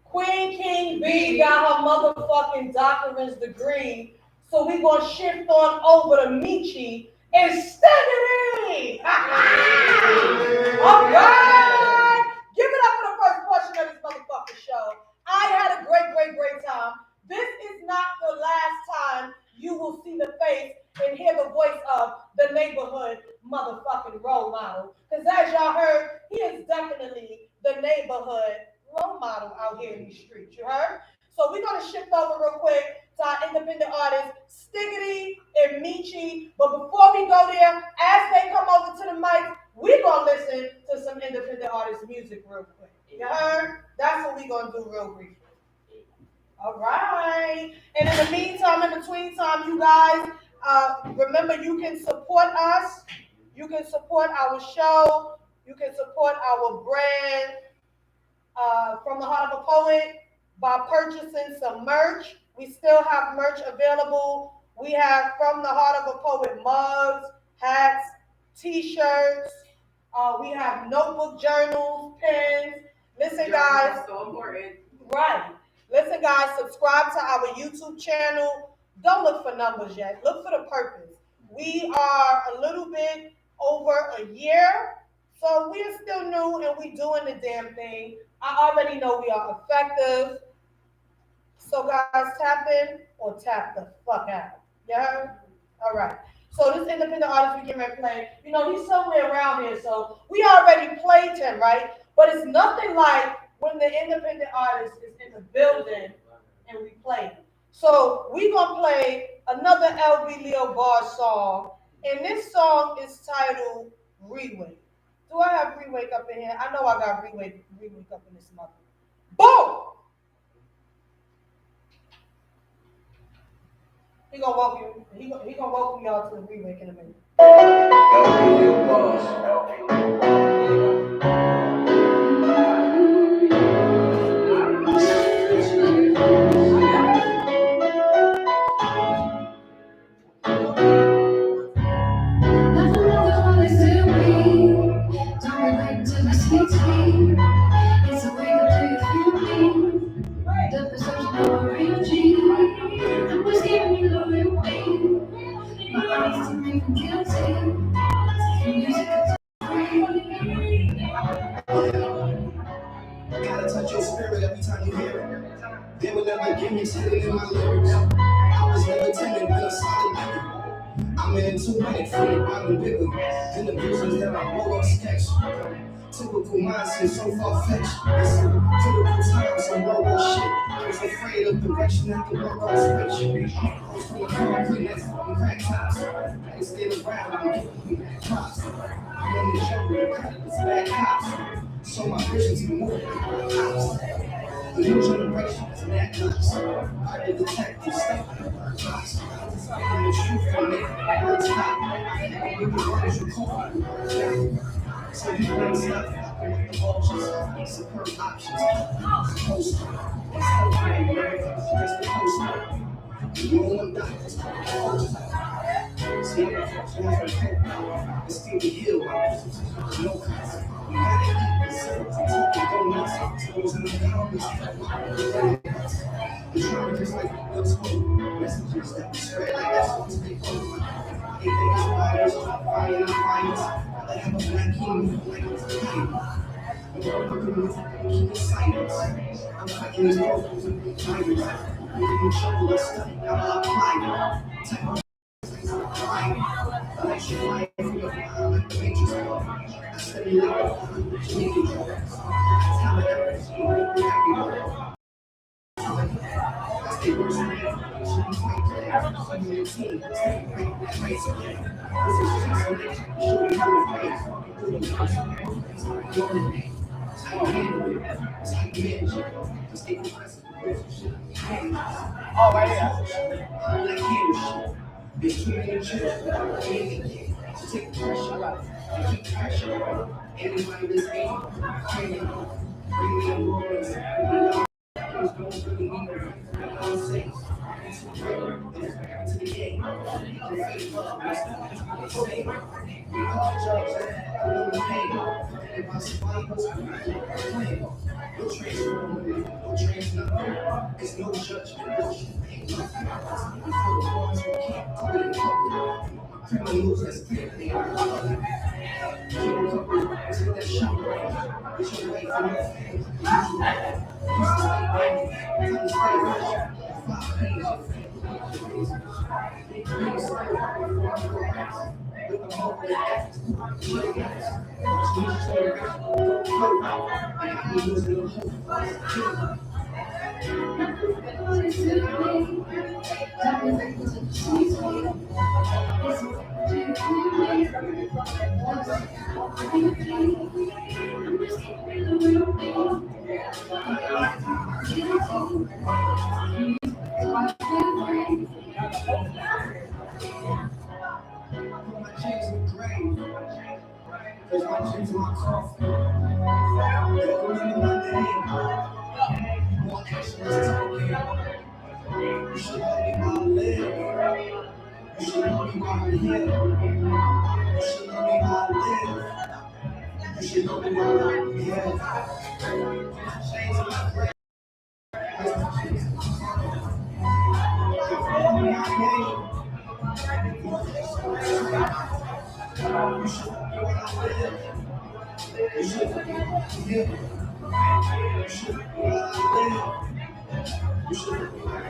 Queen King B got her motherfucking doctorate degree, so we gonna shift on over to Michi and Stephanie. All right, give it up for the first portion of this motherfucking show. I had a great time. This is not the last time you will see the face and hear the voice of the neighborhood motherfucking role model. Because as y'all heard, he is definitely the neighborhood role model out here in these streets, you heard? So we're going to shift over real quick to our independent artists, Stiggity and Michi. But before we go there, as they come over to the mic, we're going to listen to some independent artist music real quick. You heard? That's what we're going to do real briefly. All right. And in the meantime, in between time, you guys, remember you can support us. You can support our show. You can support our brand from the Heart of a Poet by purchasing some merch. We still have merch available. We have From the Heart of a Poet mugs, hats, t-shirts. We have notebook journals, pens. Listen, guys. So important. Right. Listen, guys, subscribe to our YouTube channel. Don't look for numbers yet. Look for the purpose. We are a little bit over a year, so we're still new and we doing the damn thing. I already know we are effective. So, guys, tap in or tap the fuck out. You heard? All right. So this independent artist we get ready to play, you know, he's somewhere around here, so we already played him, right? But it's nothing like when the independent artist is in the building and we play him. So we gonna play another LB Leo Bar song, and this song is titled Rewake. Do I have Rewake up in here? I know I got Rewake up in this mother. Boom! He gonna welcome y'all to the Rewake in a minute. Gotta touch your spirit every time you hear it. They will never give me sitting in my lyrics. I was never timid, been a solid nigga. I'm into it from the bottom bigger than the visions that I wrote on sketch. Typical mindset, so far-fetched. It's typical times, some robo shit. I was afraid of direction I could work on switch. I was from the concrete, that's fucking crack tops. I ain't staying around, I'm giving back props. I'm on the jungle, it's bad cops. So my vision's moving cops. The new generation is mad cops. I did the tactics, stuff in the cops. Speaking the truth from it, words hot. With the words you call. So you bring stuff with the vultures, superb options. Post, it's okay, just the post. You don't want doctors, see, it's still the hill, no cost. You gotta eat this, go nuts, those in the comments. The trauma is like what's hope, messages that we spread like that's what's big hope. They think it's fires, fire, fires. I have a black king like it's a king. The world of the keep it silence. I'm fighting these vocals and tigers. You trouble, I study, now I apply it. Take my right. I let you fly for your mind like the matrix. I study like making drugs. Talent, energy, everywhere. That's the worst thing. You should be quite clear. You and your team, stay great, crazy. This is transformation. Show me how it pays. Do the most. Your name. It's how you handle it. It's how you manage it. Just stay progressive. Oh, right here. Like you, it's too many children. So take the pressure out and keep pressure. Anybody that's able, bring me a voice. Don't really need it. I'm safe. To the game. The fake love, they say. We all judge, no pain. If I survive, no trace, nothing. It's no judgment. Criminals that's clearly take that shot right. It's your way from your family. Cause my dreams are my coffin. They don't remember my name. More action is talking. You should love me while I live. You should love me while I heal. You should love me while I live. You should love me while I live. Chains on my brain. You should love me while I live. You should love me while I live. You should love me while I live. You should love me while I live.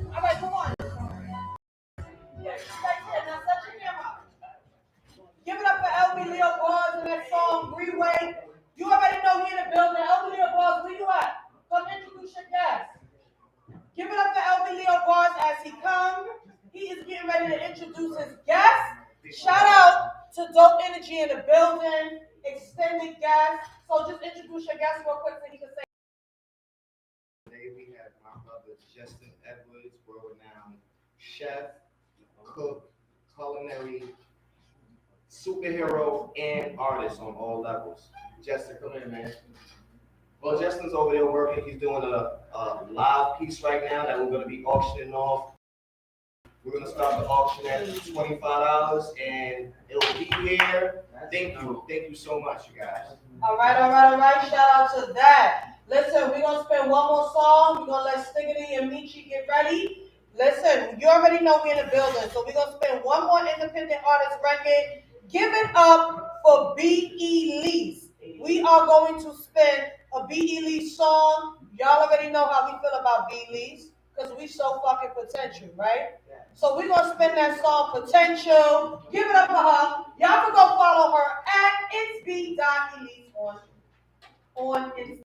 All right, come on. Yeah, right there. Now set your camera. Give it up for LB Leo Bars and that song, Freeway. You already know we in the building. LB Leo Bars, where you at? Come introduce your guest. Give it up for LB Leo Bars as he comes. He is getting ready to introduce his guest. Shout out to Dope Energy in the building, extended guest. So just introduce your guest real quick so he can say. Today we have my brother Justin Edwards, world-renowned chef, cook, culinary, superhero, and artist on all levels. Justin, come in, man. Well, Justin's over there working. He's doing a live piece right now that we're going to be auctioning off. We're going to start the auction at $25, and it'll be here. Thank you so much, you guys. All right. Shout out to that. Listen, we're going to spin one more song. We're going to let Stiggity and Michi get ready. Listen, you already know we're in the building, so we're going to spin one more independent artist record. Give it up for B.E. Lee's. We are going to spin a B.E. Lee song. Y'all already know how we feel about B.E. Lee's because we so fucking potential, right? So we're going to spin that song, Potential. Give it up for her. Y'all can go follow her at itsb.elise on Instagram.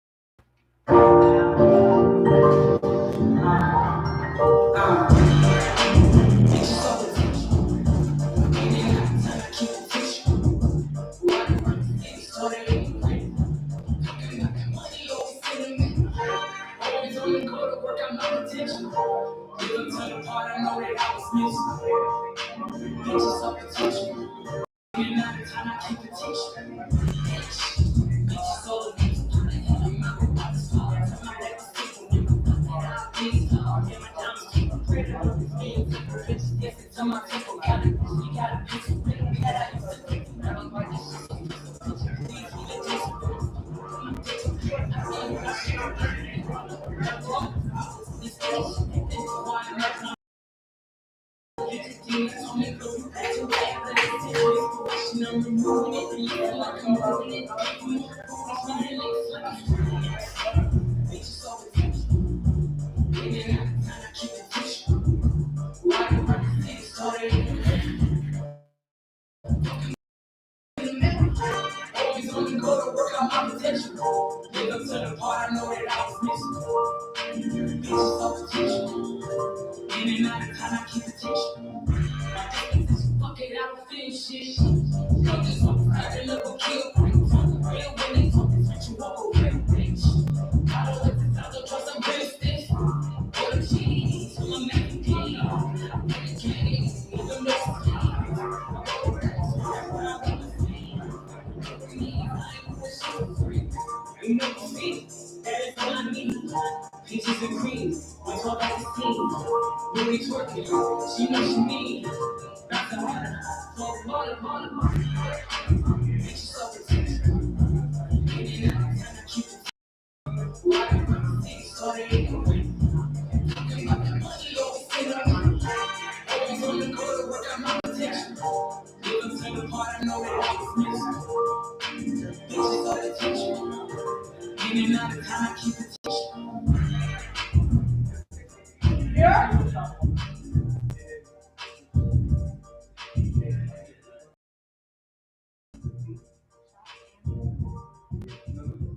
Yeah.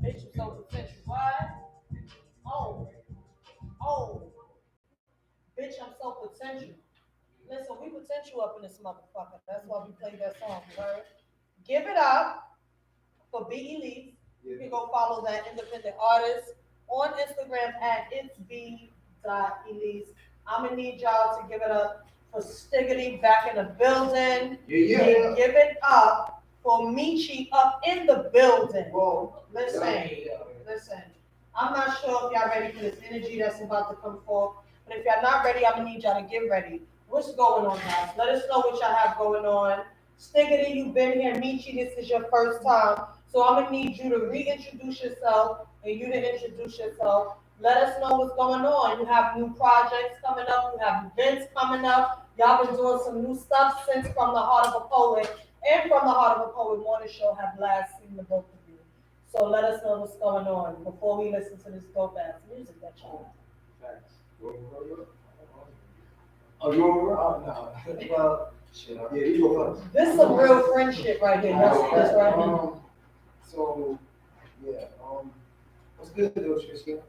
Bitch, you so potential. What? Oh, oh. Bitch, I'm so potential. Listen, we potential up in this motherfucker. That's why we play that song, right? Give it up for B Elite. You can go follow that independent artist on Instagram at itsb.elise. I'm gonna need y'all to give it up for Stiggity back in the building. And give it up for Michi up in the building. Whoa. Listen. I'm not sure if y'all ready for this energy that's about to come forth. But if y'all not ready, I'm gonna need y'all to get ready. What's going on, guys? Let us know what y'all have going on. Stiggity, you've been here. Michi, this is your first time. So I'm gonna need you to reintroduce yourself and you to introduce yourself. Let us know what's going on. You have new projects coming up, you have events coming up. Y'all been doing some new stuff since From the Heart of a Poet and From the Heart of a Poet Morning Show have last seen the both of you. So let us know what's going on before we listen to this dope ass music that y'all. Facts. Oh, you over? Oh, no. Well, shit. Yeah, you go first. This is some real friendship right here. That's right here. So, yeah, what's good, though, Tristan?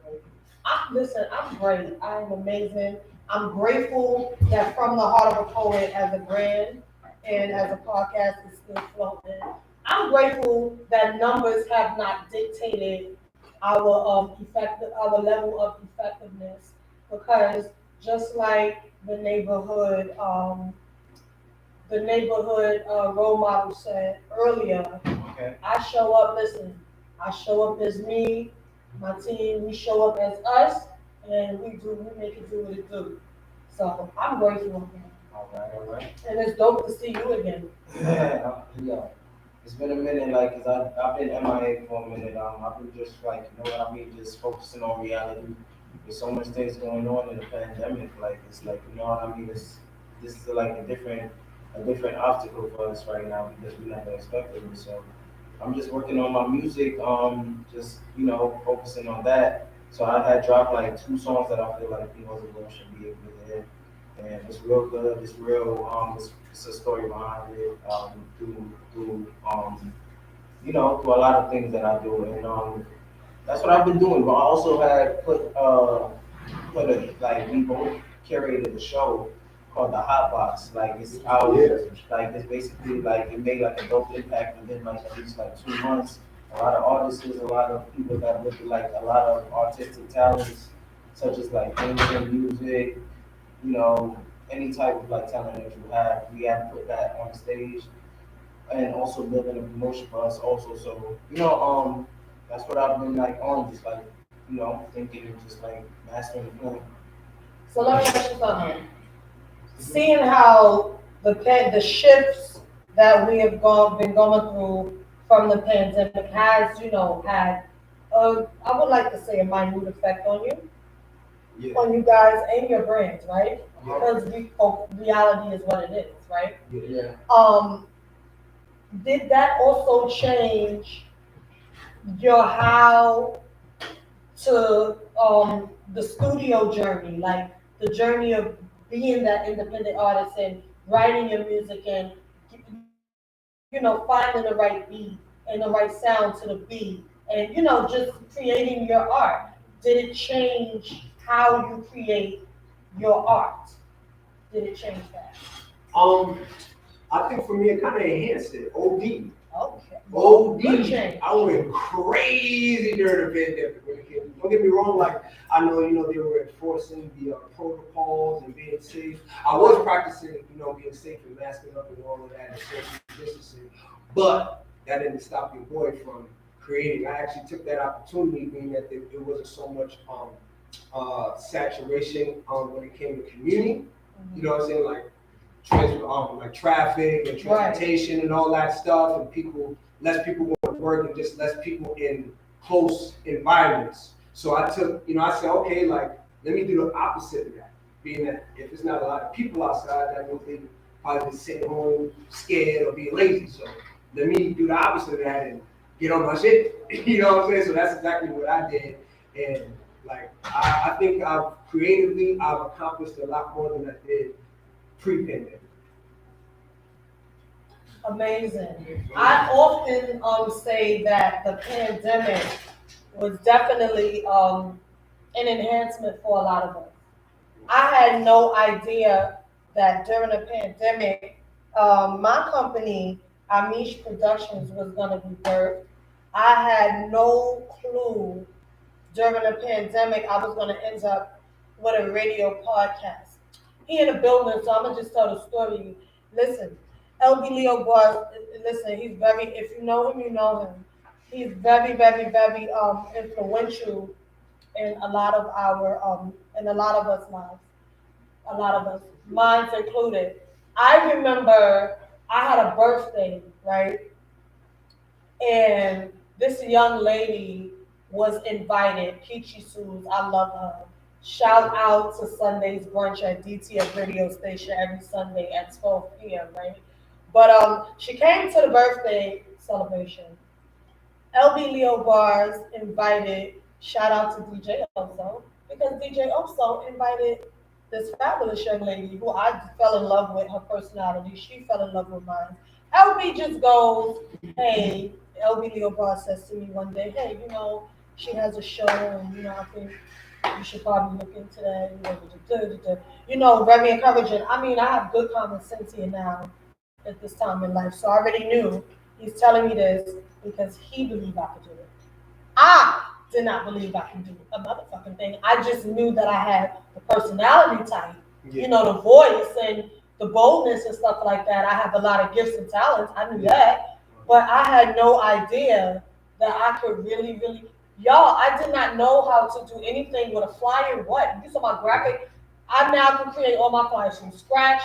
Listen, I'm great. I'm amazing. I'm grateful that From the Heart of a Poet as a brand and as a podcast is still floating. I'm grateful that numbers have not dictated our level of effectiveness because just like the neighborhood role model said earlier, Okay. I show up. Listen, I show up as me, my team. We show up as us, and we make it do what it do. So I'm grateful, All right. and it's dope to see you again. Yeah. It's been a minute, like, cause I've been MIA for a minute. I've been just like, you know what I mean, just focusing on reality. There's so much things going on in the pandemic. Like, it's like, you know what I mean. This is like a different obstacle for us right now because we never expected it. So I'm just working on my music. Just focusing on that. So I had dropped like 2 songs that I feel like the world should be able to hear. And it's real good. It's real. It's a story behind it. Through a lot of things that I do, and that's what I've been doing. But I also had we both curated a show called the Hot Box. Like it's out. Like it's basically like it made like a dope impact within like at least like 2 months. A lot of artists, a lot of people that look at like a lot of artistic talents, such as like painting, music, any type of like talent that you have, we have to put that on stage and also building a promotion for us also. So, that's what I've been like on, just like, thinking and just like mastering the plan. So let me ask you something. Seeing how the shifts that we have been going through from the pandemic has, had I would like to say a minute effect on you. on you guys and your brands, right? Because reality is what it is, right? Yeah. Did that also change your how to the studio journey, like the journey of being that independent artist and writing your music and finding the right beat and the right sound to the beat and just creating your art? Did it change how you create your art? Did it change that? I think for me it kind of enhanced it. OD. Okay. OD. Change. I went crazy during the pandemic when it came. Don't get me wrong, like I know, they were enforcing the protocols and being safe. I was practicing, being safe and masking up and all of that and social distancing, but that didn't stop your boy from creating. I actually took that opportunity, being that it wasn't so much saturation when it came to commuting. You know what I'm saying? Like traffic and transportation and all that stuff, and less people going to work and just less people in close environments. So I took, I said, okay, like, let me do the opposite of that. Being that if it's not a lot of people outside, that means they probably just sitting home scared or being lazy. So let me do the opposite of that and get on my shit. You know what I'm saying? So that's exactly what I did. And like, I think I've accomplished a lot more than I did pre-pandemic. Amazing. I often say that the pandemic was definitely an enhancement for a lot of us. I had no idea that during the pandemic, my company, Amish Productions, was going to be birthed. I had no clue during the pandemic I was going to end up with a radio podcast. He in the building, so I'm going to just tell the story. Listen, LB Leo was, listen, he's very, if you know him, you know him. He's very, very, very influential in a lot of in a lot of us lives. A lot of us, mine included. I remember I had a birthday, right? And this young lady was invited, Peachy Suze, I love her. Shout out to Sunday's brunch at DTF radio station every Sunday at 12 p.m., right? But she came to the birthday celebration. LB Leo Bars invited, shout out to DJ Oso, because DJ Oso invited this fabulous young lady who I fell in love with her personality. She fell in love with mine. LB just goes, hey, LB Leo Bars says to me one day, hey, she has a show and, I think you should probably look into that. Very encouraging. I mean, I have good common sense here now at this time in life. So I already knew he's telling me this because he believed I could do it. I did not believe I could do a motherfucking thing. I just knew that I had the personality type, the voice and the boldness and stuff like that. I have a lot of gifts and talents. I knew that. But I had no idea that I could really, really. Y'all, I did not know how to do anything with a flyer. What? You saw my graphic? I now can create all my flyers from scratch.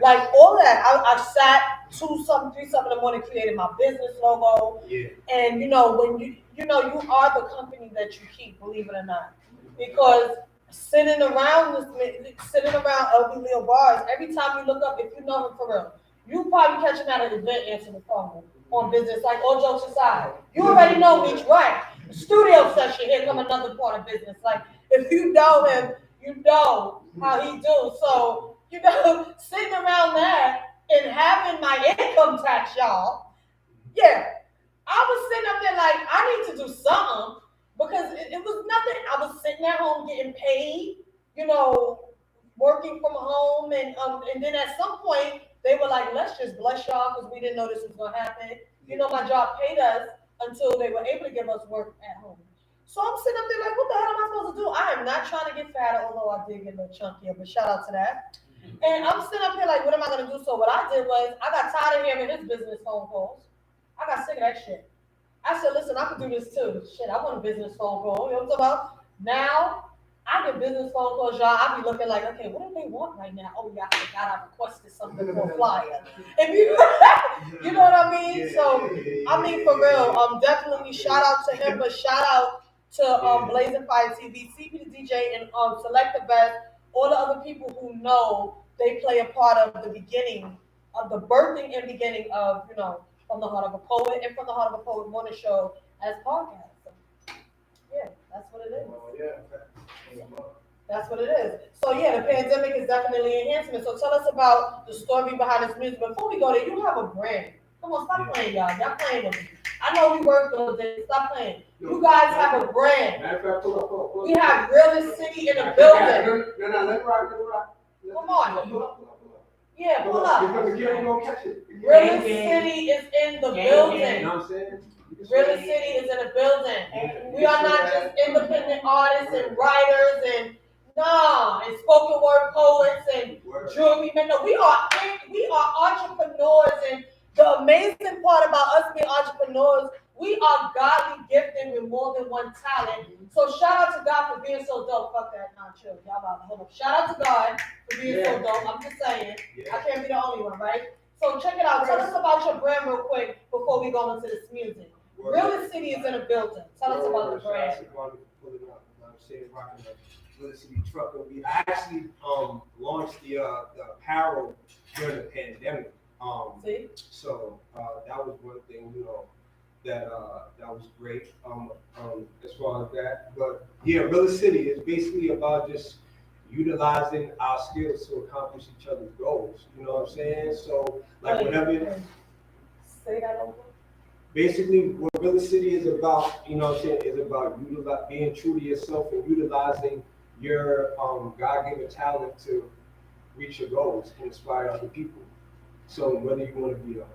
Like all that. I sat 3 something in the morning, created my business logo. Yeah. And when you are the company that you keep, believe it or not. Because sitting around LB Leo Bars, every time you look up, if you know him for real, you probably catch him at an event answering the phone on business. Like all jokes aside, you already know me, right? Studio session, here come another part of business. Like if you know him, you know how he do. So sitting around that and having my income tax, y'all. Yeah, I was sitting up there like I need to do something because it was nothing. I was sitting at home getting paid, working from home, and then at some point they were like, "Let's just bless y'all because we didn't know this was gonna happen." My job paid us until they were able to give us work at home. So I'm sitting up there like, what the hell am I supposed to do? I am not trying to get fatter, although I did get a little chunkier, but shout out to that. And I'm sitting up here like, what am I going to do? So what I did was, I got tired of hearing his business phone calls. I got sick of that shit. I said, listen, I can do this too. Shit, I want a business phone call. You know what I'm talking about? Now, I get business phone calls, y'all. I be looking like, okay, what do they want right now? Oh, yeah, I forgot I requested something for a flyer. If you know what I mean? So, I mean, for real, definitely shout out to him, but shout out to Blazing Fire TV, CP the DJ, and Select the Best, all the other people who know they play a part of the beginning, of the birthing and beginning of, From the Heart of a Poet and From the Heart of a Poet Morning Show as podcasts. So, yeah, that's what it is. That's what it is. So yeah, the pandemic is definitely enhancing it. So tell us about the story behind this music. Before we go there, you have a brand. Come on, stop playing, y'all. Y'all playing with me. I know we work those days. Stop playing. You guys have a brand. We have Realist City in the building. No, let it rock. Come on. Pull up. Yeah, pull up. You're gonna catch it. Realist City is in the building. You know what I'm saying? Realist City is in the building. We are not just independent artists and writers and spoken word poets and jewelry men. No, we are entrepreneurs, and the amazing part about us being entrepreneurs, we are godly gifted with more than one talent. So shout out to God for being so dope. Fuck that, nah, chill. Y'all about to hold up. Shout out to God for being so dope. I'm just saying, I can't be the only one, right? So check it out. Tell us about your brand real quick before we go into this music. Realist City is in a building. Tell us about the brand. Realist City Trucker. We actually launched the apparel during the pandemic. See? So that was one thing, that was great as far as that. But yeah, Realist City is basically about just utilizing our skills to accomplish each other's goals. You know what I'm saying? So like whatever. Say that over. Basically, what Realist City is about, you know what I'm saying, is about being true to yourself and utilizing your God-given talent to reach your goals and inspire other people. So whether you want to be a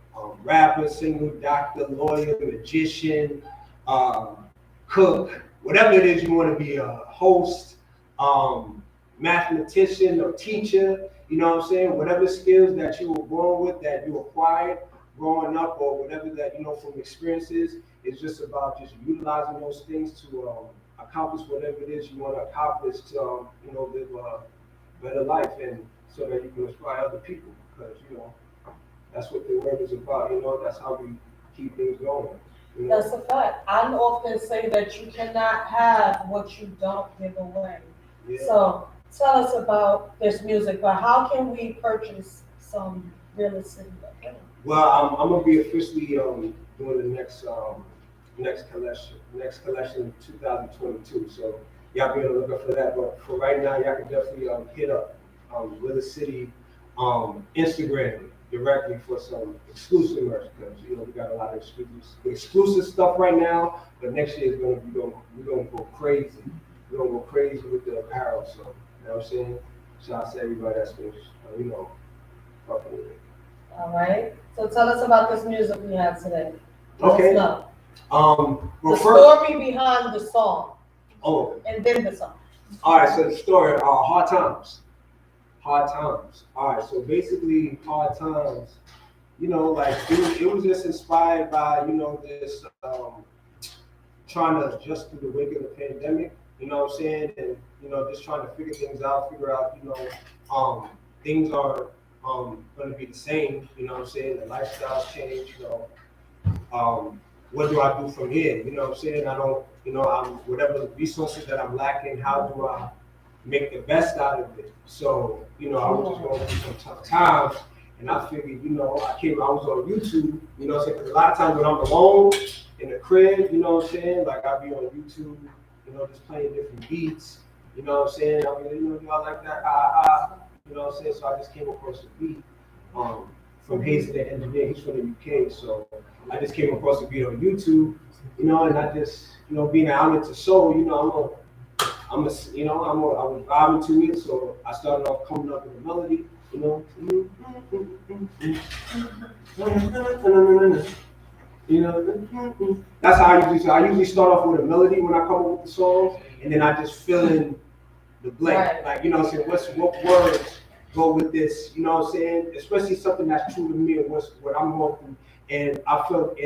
rapper, singer, doctor, lawyer, magician, cook, whatever it is you want to be, a host, mathematician or teacher, you know what I'm saying, whatever skills that you were born with, that you acquired growing up, or whatever that from experiences, it's just about just utilizing those things to accomplish whatever it is you want to accomplish to live a better life, and so that you can inspire other people, because that's what the work is about. That's how we keep things going. That's a fact. I often say that you cannot have what you don't give away. Yeah. So tell us about this music, but how can we purchase some Realist City? Well, I'm gonna be officially doing the next collection in 2022. So y'all be on the lookout for that. But for right now, y'all can definitely hit up Realist City Instagram directly for some exclusive merch, because we got a lot of exclusive stuff right now. But next year is we're gonna go crazy. We're gonna go crazy with the apparel. So you know what I'm saying? Shout out to everybody that's been fucking with it. All right. So tell us about this music we have today. Okay. Well, the story behind the song. Oh. And then the song. All right. So the story, Hard Times. All right. So basically, Hard Times. It was just inspired by this trying to adjust to the wake of the pandemic. You know what I'm saying? And just trying to figure out things are going to be the same, you know what I'm saying? The lifestyles change, what do I do from here? You know what I'm saying? I don't, whatever resources that I'm lacking, how do I make the best out of it? So, I was just going through some tough times, and I figured, I was on YouTube, you know what I'm saying? Because a lot of times when I'm alone in the crib, you know what I'm saying? Like I'll be on YouTube, just playing different beats, you know what I'm saying? I mean, I like that, you know what I'm saying? So I just came across a beat from HAZE, the engineer. He's from the UK. So I just came across a beat on YouTube, and I just, being an outlet to soul, I was vibing to it. So I started off coming up with a melody, That's how I usually. So I usually start off with a melody when I come up with the songs, and then I just fill in the blank. Right. Like, what words go with this, you know what I'm saying? Especially something that's true to me and what I'm going through. And I felt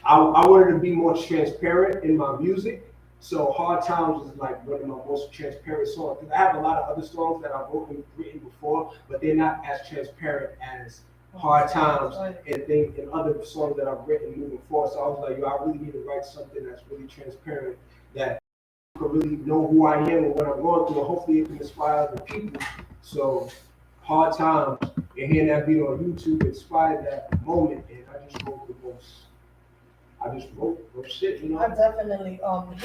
I wanted to be more transparent in my music. So Hard Times is like one of my most transparent songs. Because I have a lot of other songs that I've written before, but they're not as transparent as Hard Times and other songs that I've written moving forward. So I was like, I really need to write something that's really transparent, that can really know who I am and what I'm going through, and hopefully it can inspire the people. So hard time and hearing that beat on YouTube inspired that moment, and I just wrote the most. I just wrote shit, you know. I definitely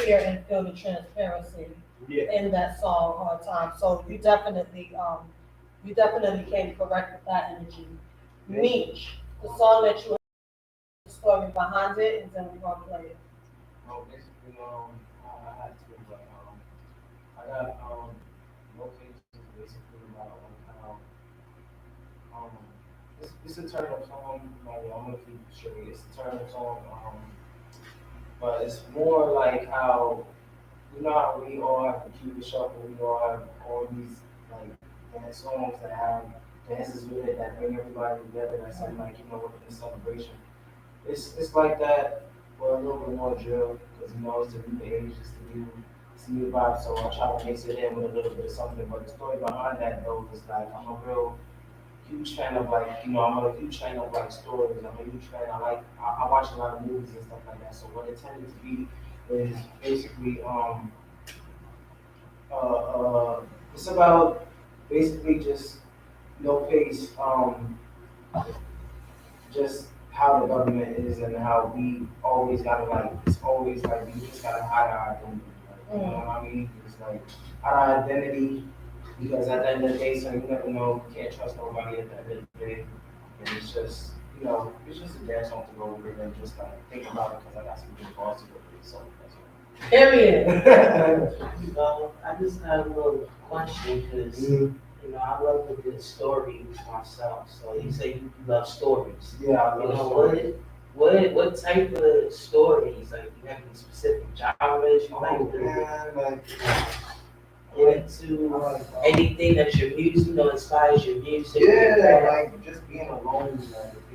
hear and feel the transparency in that song Hard Time. So you definitely came correct with that energy. Meech, the song that you have the story behind it, and then we're gonna play it. Oh, basically, I had to, but I got locations basically about how it's a turn up song. Like, I'm gonna keep it straight. It's a turn up song. But it's more like how how we all have to keep it shuffle. We all have all these like dance songs that have dances with it that bring everybody together. That's something like within the celebration. It's like that, but a little bit more drill because it's the new age, it's the new vibe. So I try to mix it in with a little bit of something. But the story behind that though is like I'm a real huge fan of I'm a huge fan of stories. I'm a huge fan. I watch a lot of movies and stuff like that. So what it tended to be is basically it's about basically just no face just how the government is and how we always gotta it's always we just gotta hide our identity. You know what I mean? It's hide our identity because at the end of the day, so you never know, you can't trust nobody at the end of the day. And it's just it's just a dance song to go with it and just think about it because I got some good thoughts to go with it. So that's all. Period. I just have a little question because I love a good story myself. So you say you love stories. Yeah, I love stories. What type of stories? Like, you have any specific genres you like to get into? Anything that your music inspires your music? Yeah, just being alone.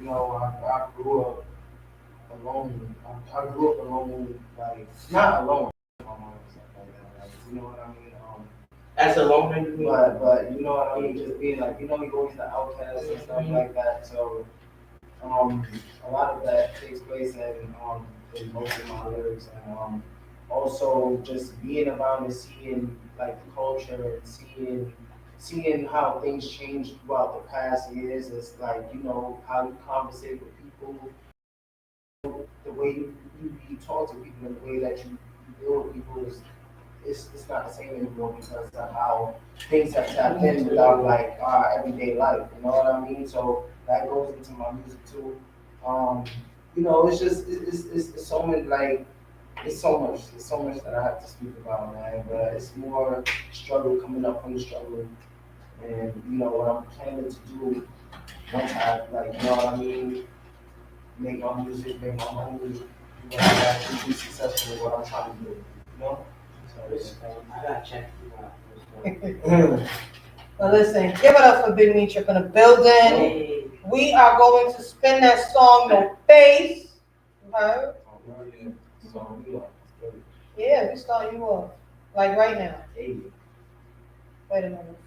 I grew up alone. I grew up alone, not alone. You know what I mean? As a loner, but you know what I mean? Just being you always the outcast and stuff like that. So a lot of that takes place in most of my lyrics, and also just being around and seeing the culture and seeing how things changed throughout the past years. It's how you conversate with people, the way you talk to people, and the way that you deal with people is it's not the same anymore because of how things have tapped in without our everyday life. You know what I mean? So that goes into my music too. It's just it's so many it's so much that I have to speak about, man. But it's more struggle coming up from the struggle, and what I'm planning to do once I you know what I mean, make my music, make my money, actually be successful in what I'm trying to do. You know. I gotta check you out. Well, listen, give it up for Big Meech up in the building. Hey. We are going to spin that song No Face. You heard? Yeah, we start you off. Right now. Hey. Wait a minute.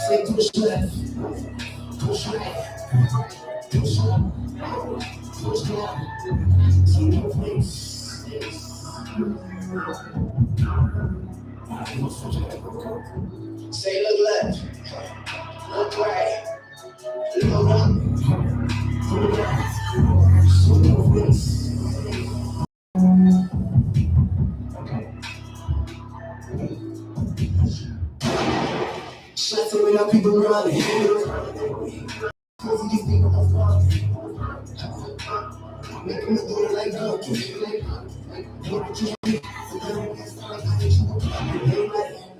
Say push left, push right, push up, push down, to your place. Say look left, look right, look up, look down, to your place. Shots are out, people running. Cause these people are falling. Make them do it like donkey.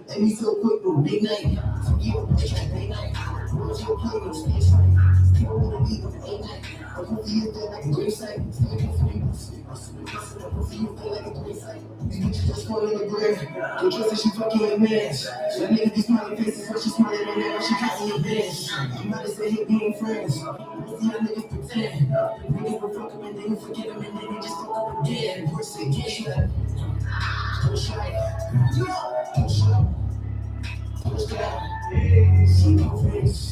Let me so quick, bro. Big night. You a bitch like big night. What's your plan? Stay tight. You wanna be the big night. Hopefully you feel like a great sight. Hopefully you feel like a great sight. These bitches just falling in the bread. Don't trust that she fucking your mans. That nigga be smiling faces, but she smiling on that when she counting your bands. You might have said he being friends. Most of y'all niggas pretend. Niggas will fuck him and then you forget him and then they just fuck up again. Worse again. Push out. Push out. Push out. See my face.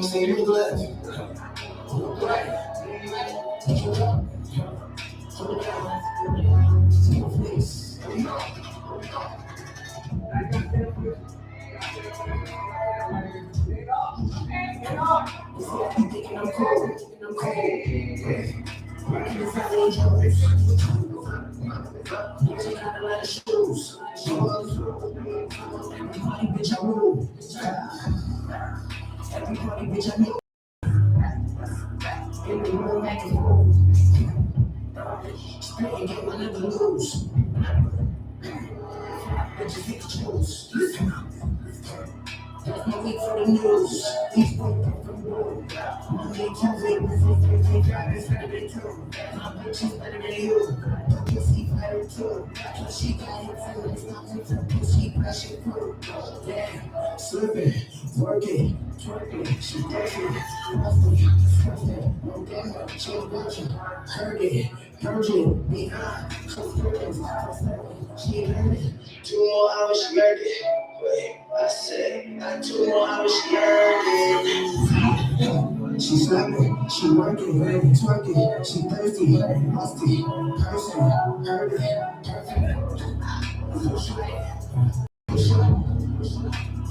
Say look left. Look right. Look up. Look down. See my face. I'm thinking I'm cold. I'm cold. Rocking the Valley Jones. Taking out a lot of shoes. Everybody bitch I rule. Everybody bitch I know. In the room acting. Spitting game I never lose. Bitches hit the choose. That's my week for the news. These boys from the road. Monday, Tuesday, Friday, Saturday, too. My bitch is better than you. Pussy better too. She got hit from the top. Pussy crashing through. Yeah, slipping, working, twerking. She working, roughing, no damn, she watching. Heard it, behind. She heard it. 2 more hours, she heard it. Wait, I said, 2 more hours, she heard it. She slapping, she working, twerking, she thirsty, musty, person, heard it, perfect.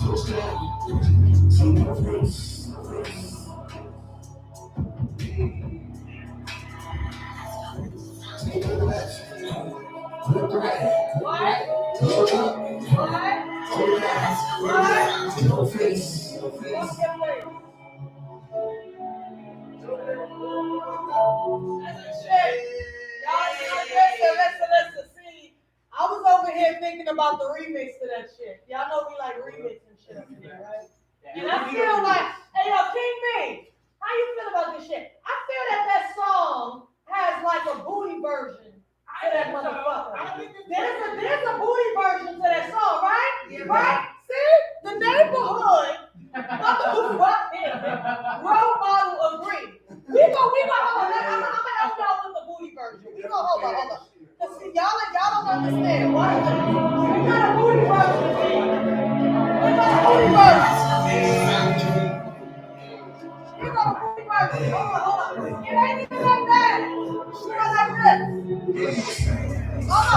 Push it, see my face. Take a left, look right, look up, hold down, no face, no face. Listen. See, I was over here thinking about the remix to that shit. Y'all know we like remix and shit up in here, right? And I feel like, hey, yo, King B, how you feel about this shit? I feel that song has like a booty version to that motherfucker. There's a booty version to that song, right? Yeah, right? See? The neighborhood, role model agree. We go, hold on. I'm gonna help y'all with the booty version. We go, hold on. Cause see, y'all don't understand. Why? We got a booty version. We got a booty version. Hold on. It ain't even like that. It's not like this. Hold on.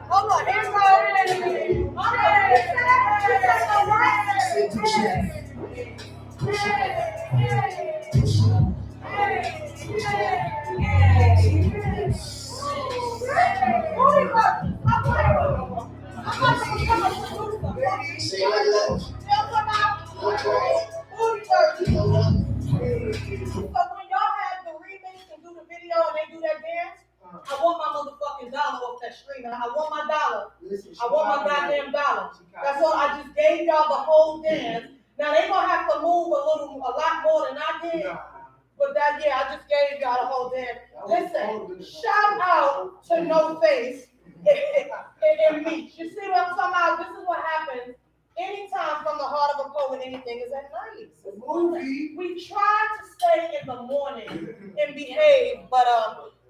Hold on, here we go. Say like left, look right, So when y'all have the remix and do the video and they do that dance, I want my motherfucking dollar off that stream. I want my dollar. I want my goddamn dollar. That's all. I just gave y'all the whole dance. Now they gonna have to move a lot more than I did. But I just gave y'all the whole dance. Listen, shout out to No Face and Meech. You see what I'm talking about? This is what happens. Anytime from the heart of a poet, anything is at night. We try to stay in the morning and behave, but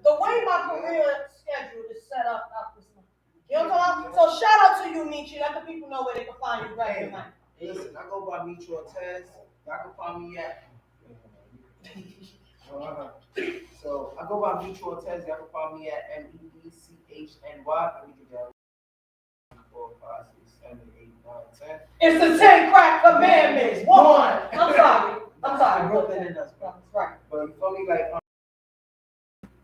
the way my career schedule is set up this month. You know what I'm talking about? So shout out to you, Michi. Let the people know where they can find you right tonight. Listen, I go by Mutual Tez. Y'all can find me at. So I go by Mutual Tez. Y'all can find me at MEDCHNY. Let me get that. 4, 5, 6, 7, 8, 9, 10. It's the 10 crack commandments. One. I'm sorry. I wrote that in us, bro. Right. But you feel me, like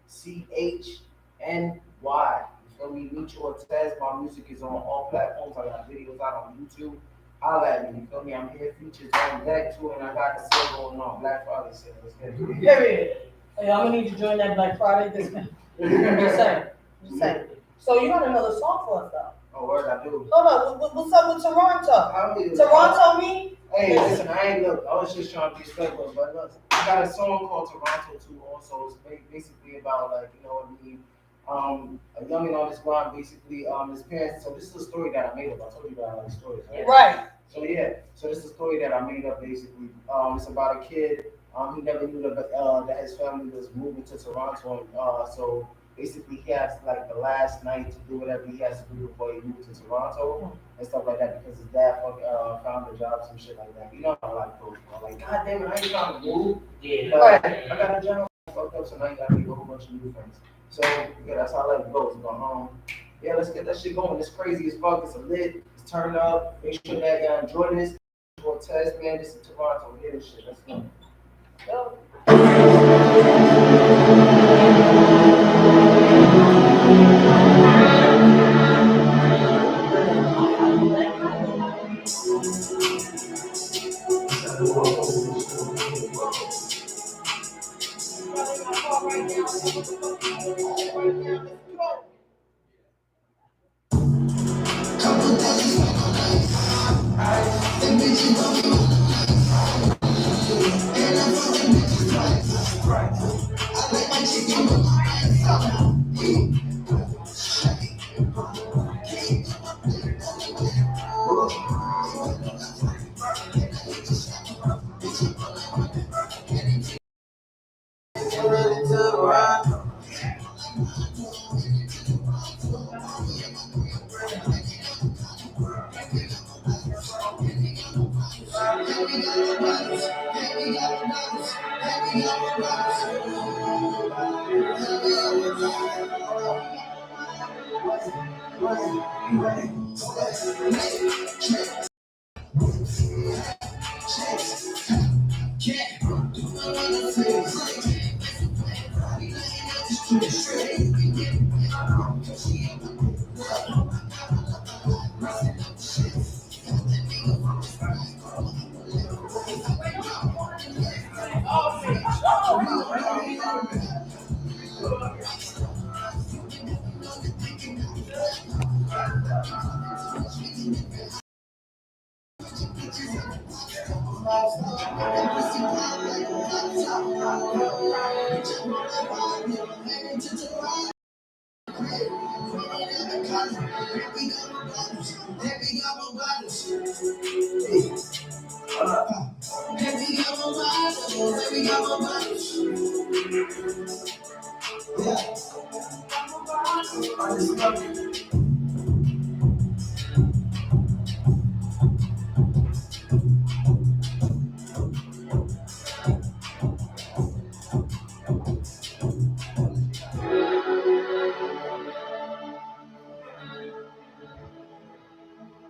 CHNY. You feel me? Mutual Tez. My music is on all platforms. I got videos out on YouTube. Holla at me. You feel me? I'm here. Features on deck too, and I got the sale going on. Black Friday sale. Let's get it. Period. Hey, I'm gonna need you to join that Black Friday this month. Just saying. Just saying. So you got another song for us though? Oh, word, I do. Hold on. What's up with Toronto? I mean, Toronto me? Hey, listen, I was just trying to be respectful, but look, I got a song called Toronto too. Also, it's basically about like, you know what I mean. A youngin on this block, basically, his parents. So this is a story that I made up. I told you that I like stories, right? Right. So yeah, so this is a story that I made up basically. It's about a kid. He never knew that his family was moving to Toronto, and so basically he has like the last night to do whatever he has to do before he moves to Toronto and stuff like that because his dad found a job, some shit like that. You know how life goes, bro. Like, God damn it, I ain't trying to move. Yeah. But I got a job, fucked up, so now you gotta make a whole bunch of new friends. So yeah, that's how life goes. But yeah, let's get that shit going. It's crazy as fuck. It's a lit. It's turned up. Make sure that y'all enjoy this. Cortez, man, this is Toronto. Hear this shit. Let's go.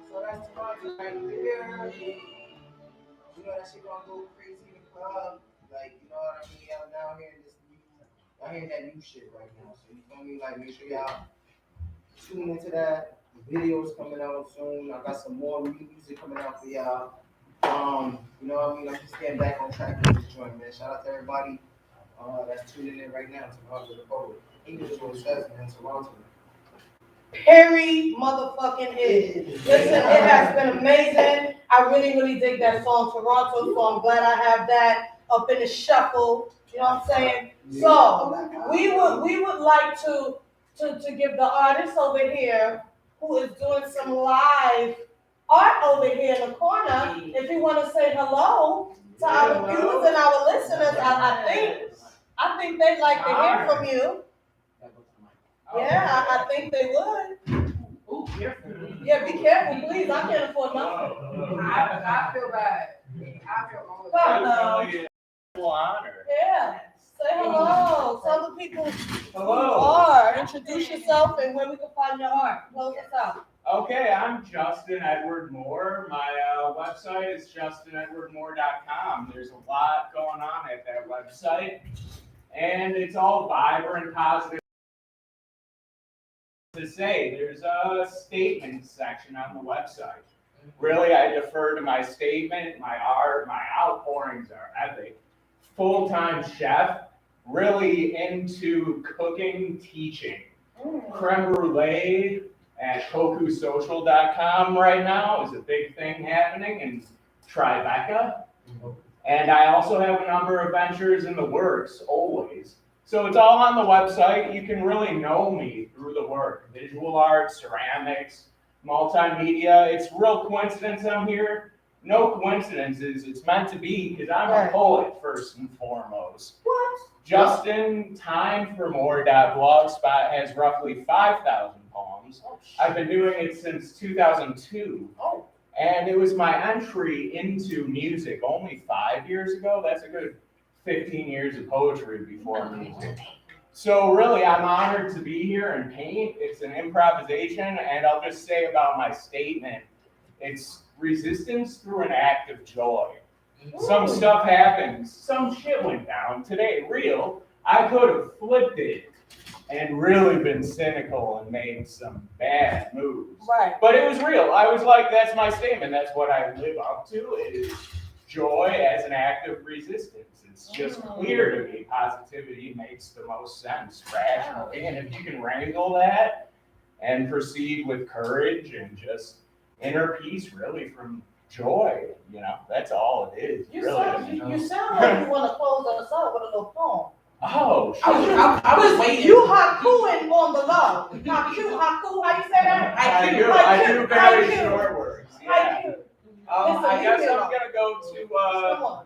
So that's Toronto right there. You know that shit gonna go crazy in the club. Like, you know what I mean? Y'all now hearing this new, y'all hearing that new shit right now. So you feel me? Like, make sure y'all tune into that. The video's coming out soon. I got some more new music coming out for y'all. You know what I mean? I'm just getting back on track with this joint, man. Shout out to everybody that's tuning in right now to Toronto the Poet. English is what it says, man. Toronto. Perry motherfucking is. Listen, it has been amazing. I really, really dig that song, Toronto, so I'm glad I have that up in the shuffle. You know what I'm saying? So we would like to give the artist over here who is doing some live art over here in the corner, if you want to say hello to our viewers and our listeners, I think they'd like to hear from you. Yeah, I think they would. Ooh, careful. Yeah, be careful, please. I can't afford nothing. I feel bad. I feel all Hello. Honor. Yeah. Say hello. Tell the people who you Hello. are. Introduce yourself and where we can find your art. Close us out. Okay, I'm Justin Edward Moore. My website is justinedwardmoore.com. There's a lot going on at that website, and it's all vibrant, positive. To say, there's a statement section on the website. Really, I defer to my statement. My art, my outpourings are epic. Full-time chef, really into cooking, teaching. Creme brulee at kokusocial.com right now is a big thing happening in Tribeca. And I also have a number of ventures in the works, always. So it's all on the website. You can really know me through the work. Visual art, ceramics, multimedia. It's real coincidence I'm here. No coincidences. It's meant to be because I'm a poet first and foremost. What? Justin Time for More.blogspot has roughly 5,000 poems. I've been doing it since 2002. Oh. And it was my entry into music only 5 years ago. That's a good 15 years of poetry before music. So really, I'm honored to be here and paint. It's an improvisation, and I'll just say about my statement, it's resistance through an act of joy. Some stuff happens, some shit went down today, real. I could have flipped it and really been cynical and made some bad moves. Right. But it was real. I was like, that's my statement. That's what I live up to, is joy as an act of resistance. It's just clear to me positivity makes the most sense rationally. And if you can wrangle that and proceed with courage and just inner peace really from joy, that's all it is. You really. sound like you want to close us out with a little poem. Oh, shit. I was waiting. You hakuing on the low. Haku, how you say that? I do very short words. Yeah. Haiku. I guess I'm going to go Come on.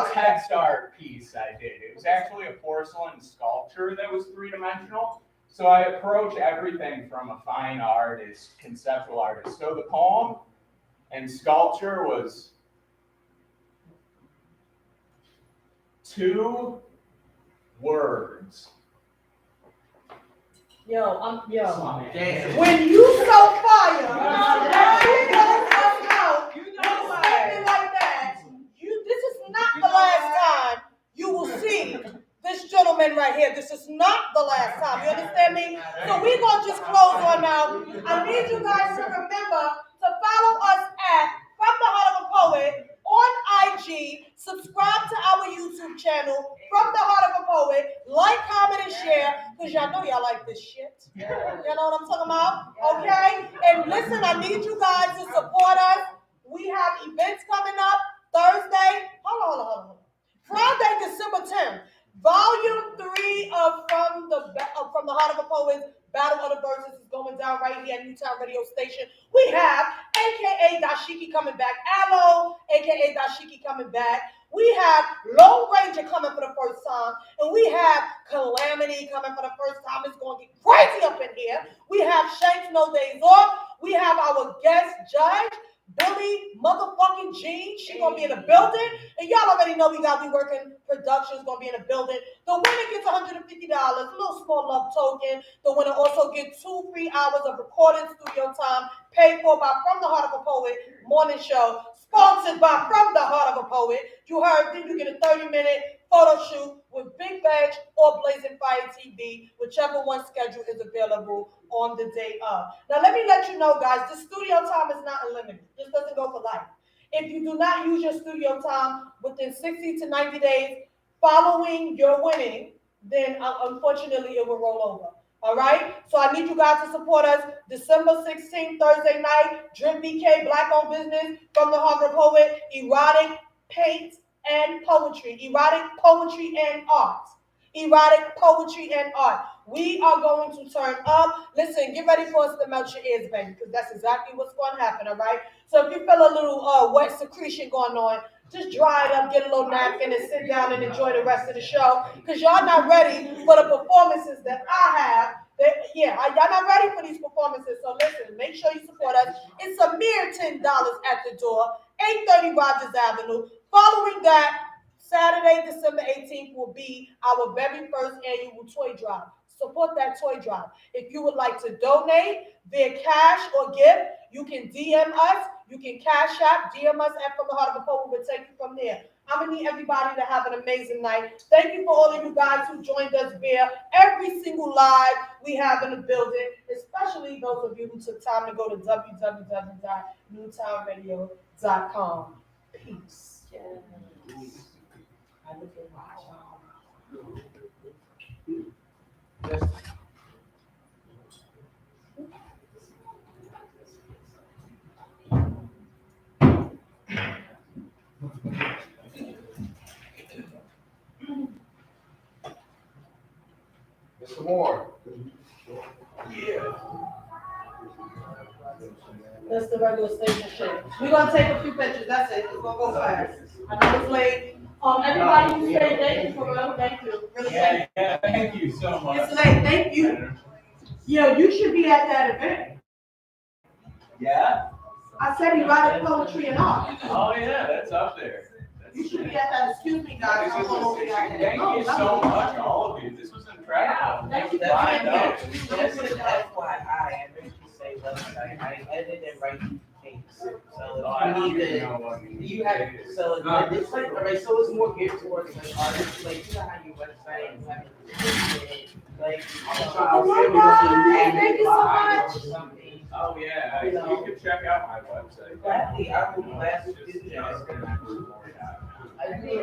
to a text art piece I did. It was actually a porcelain sculpture that was three-dimensional. So I approach everything from a fine artist, conceptual artist. So the poem and sculpture was 2 words. Yo. Damn. When you so fire, you close us out. You know something like that. This is not the last time you will see this gentleman right here. This is not the last time. You understand me? So we're gonna just close on now. I need you guys to remember to follow us at From the Heart of a Poet on IG. Subscribe to our YouTube channel, From the Heart of a Poet. Like, comment, and share, because y'all know y'all like this shit. You know what I'm talking about? Okay? And listen, I need you guys to support us. We have events coming up Thursday. Hold on. Friday, December 10th. Volume 3 of From the Heart of a Poet, Battle of the Verses is going down right here at NEWTOWN Radio Station. We have AKA Dashiki coming back. Aloe, AKA Dashiki coming back. We have Lone Ranger coming for the first time. And we have Calamity coming for the first time. It's going to get crazy up in here. We have Shanks No Days Off. We have our guest judge, Billy motherfucking Jean. She gonna be in the building. And y'all already know we got We Working Productions gonna be in the building. The winner gets $150, a little small love token. The winner also gets 2 free hours of recorded studio time paid for by From the Heart of a Poet morning show, sponsored by From the Heart of a Poet. You heard, then you get a 30-minute photo shoot with Big Badge or Blazing Fire TV, whichever one schedule is available on the day of. Now, let me let you know, guys, the studio time is not unlimited. This doesn't go for life. If you do not use your studio time within 60 to 90 days following your winning, then unfortunately it will roll over. All right? So I need you guys to support us December 16th, Thursday night, Drip BK, Black-owned business, From the Heart of a Poet, erotic paint and poetry, erotic poetry and art. Erotic poetry and art. We are going to turn up. Listen, get ready for us to melt your ears, baby, because that's exactly what's going to happen, all right? So if you feel a little wet secretion going on, just dry it up, get a little napkin, and sit down and enjoy the rest of the show, because y'all not ready for the performances that I have. Y'all not ready for these performances, so listen, make sure you support us. It's a mere $10 at the door, 830 Rogers Avenue. Following that, Saturday, December 18th will be our very first annual toy drive. Support that toy drive. If you would like to donate via cash or gift, you can DM us. You can Cash App, DM us at From the Heart of a Poet. We'll take you from there. I'm going to need everybody to have an amazing night. Thank you for all of you guys who joined us via every single live we have in the building, especially those of you who took time to go to www.newtownradio.com. Peace. I look at my Mr. Moore. That's the regular station shit. We're gonna take a few pictures, that's it, it's gonna go fast. I know it's late. Everybody who say thank you for real, thank you, really thank you. Yeah, thank you so much. It's late, thank you. Yo, you should be at that event. Yeah? I said he writes poetry and art. Oh, yeah, that's up there. You should be at that, excuse me, guys, I'm going over there. Thank you so much, all of you. This was incredible. Thank you for Fine, being no. here. That's an FYI, I meant to say website, I edited and write tapes. So I if don't you need even to, know what you you have, so it's like, alright, so it's more geared towards like artists, like, you know how your website, you have like, Oh my God, thank you so much. or something. Oh, yeah, you can check out my website. Gladly, I will gladly do Just that. justin@wordmore.com. I do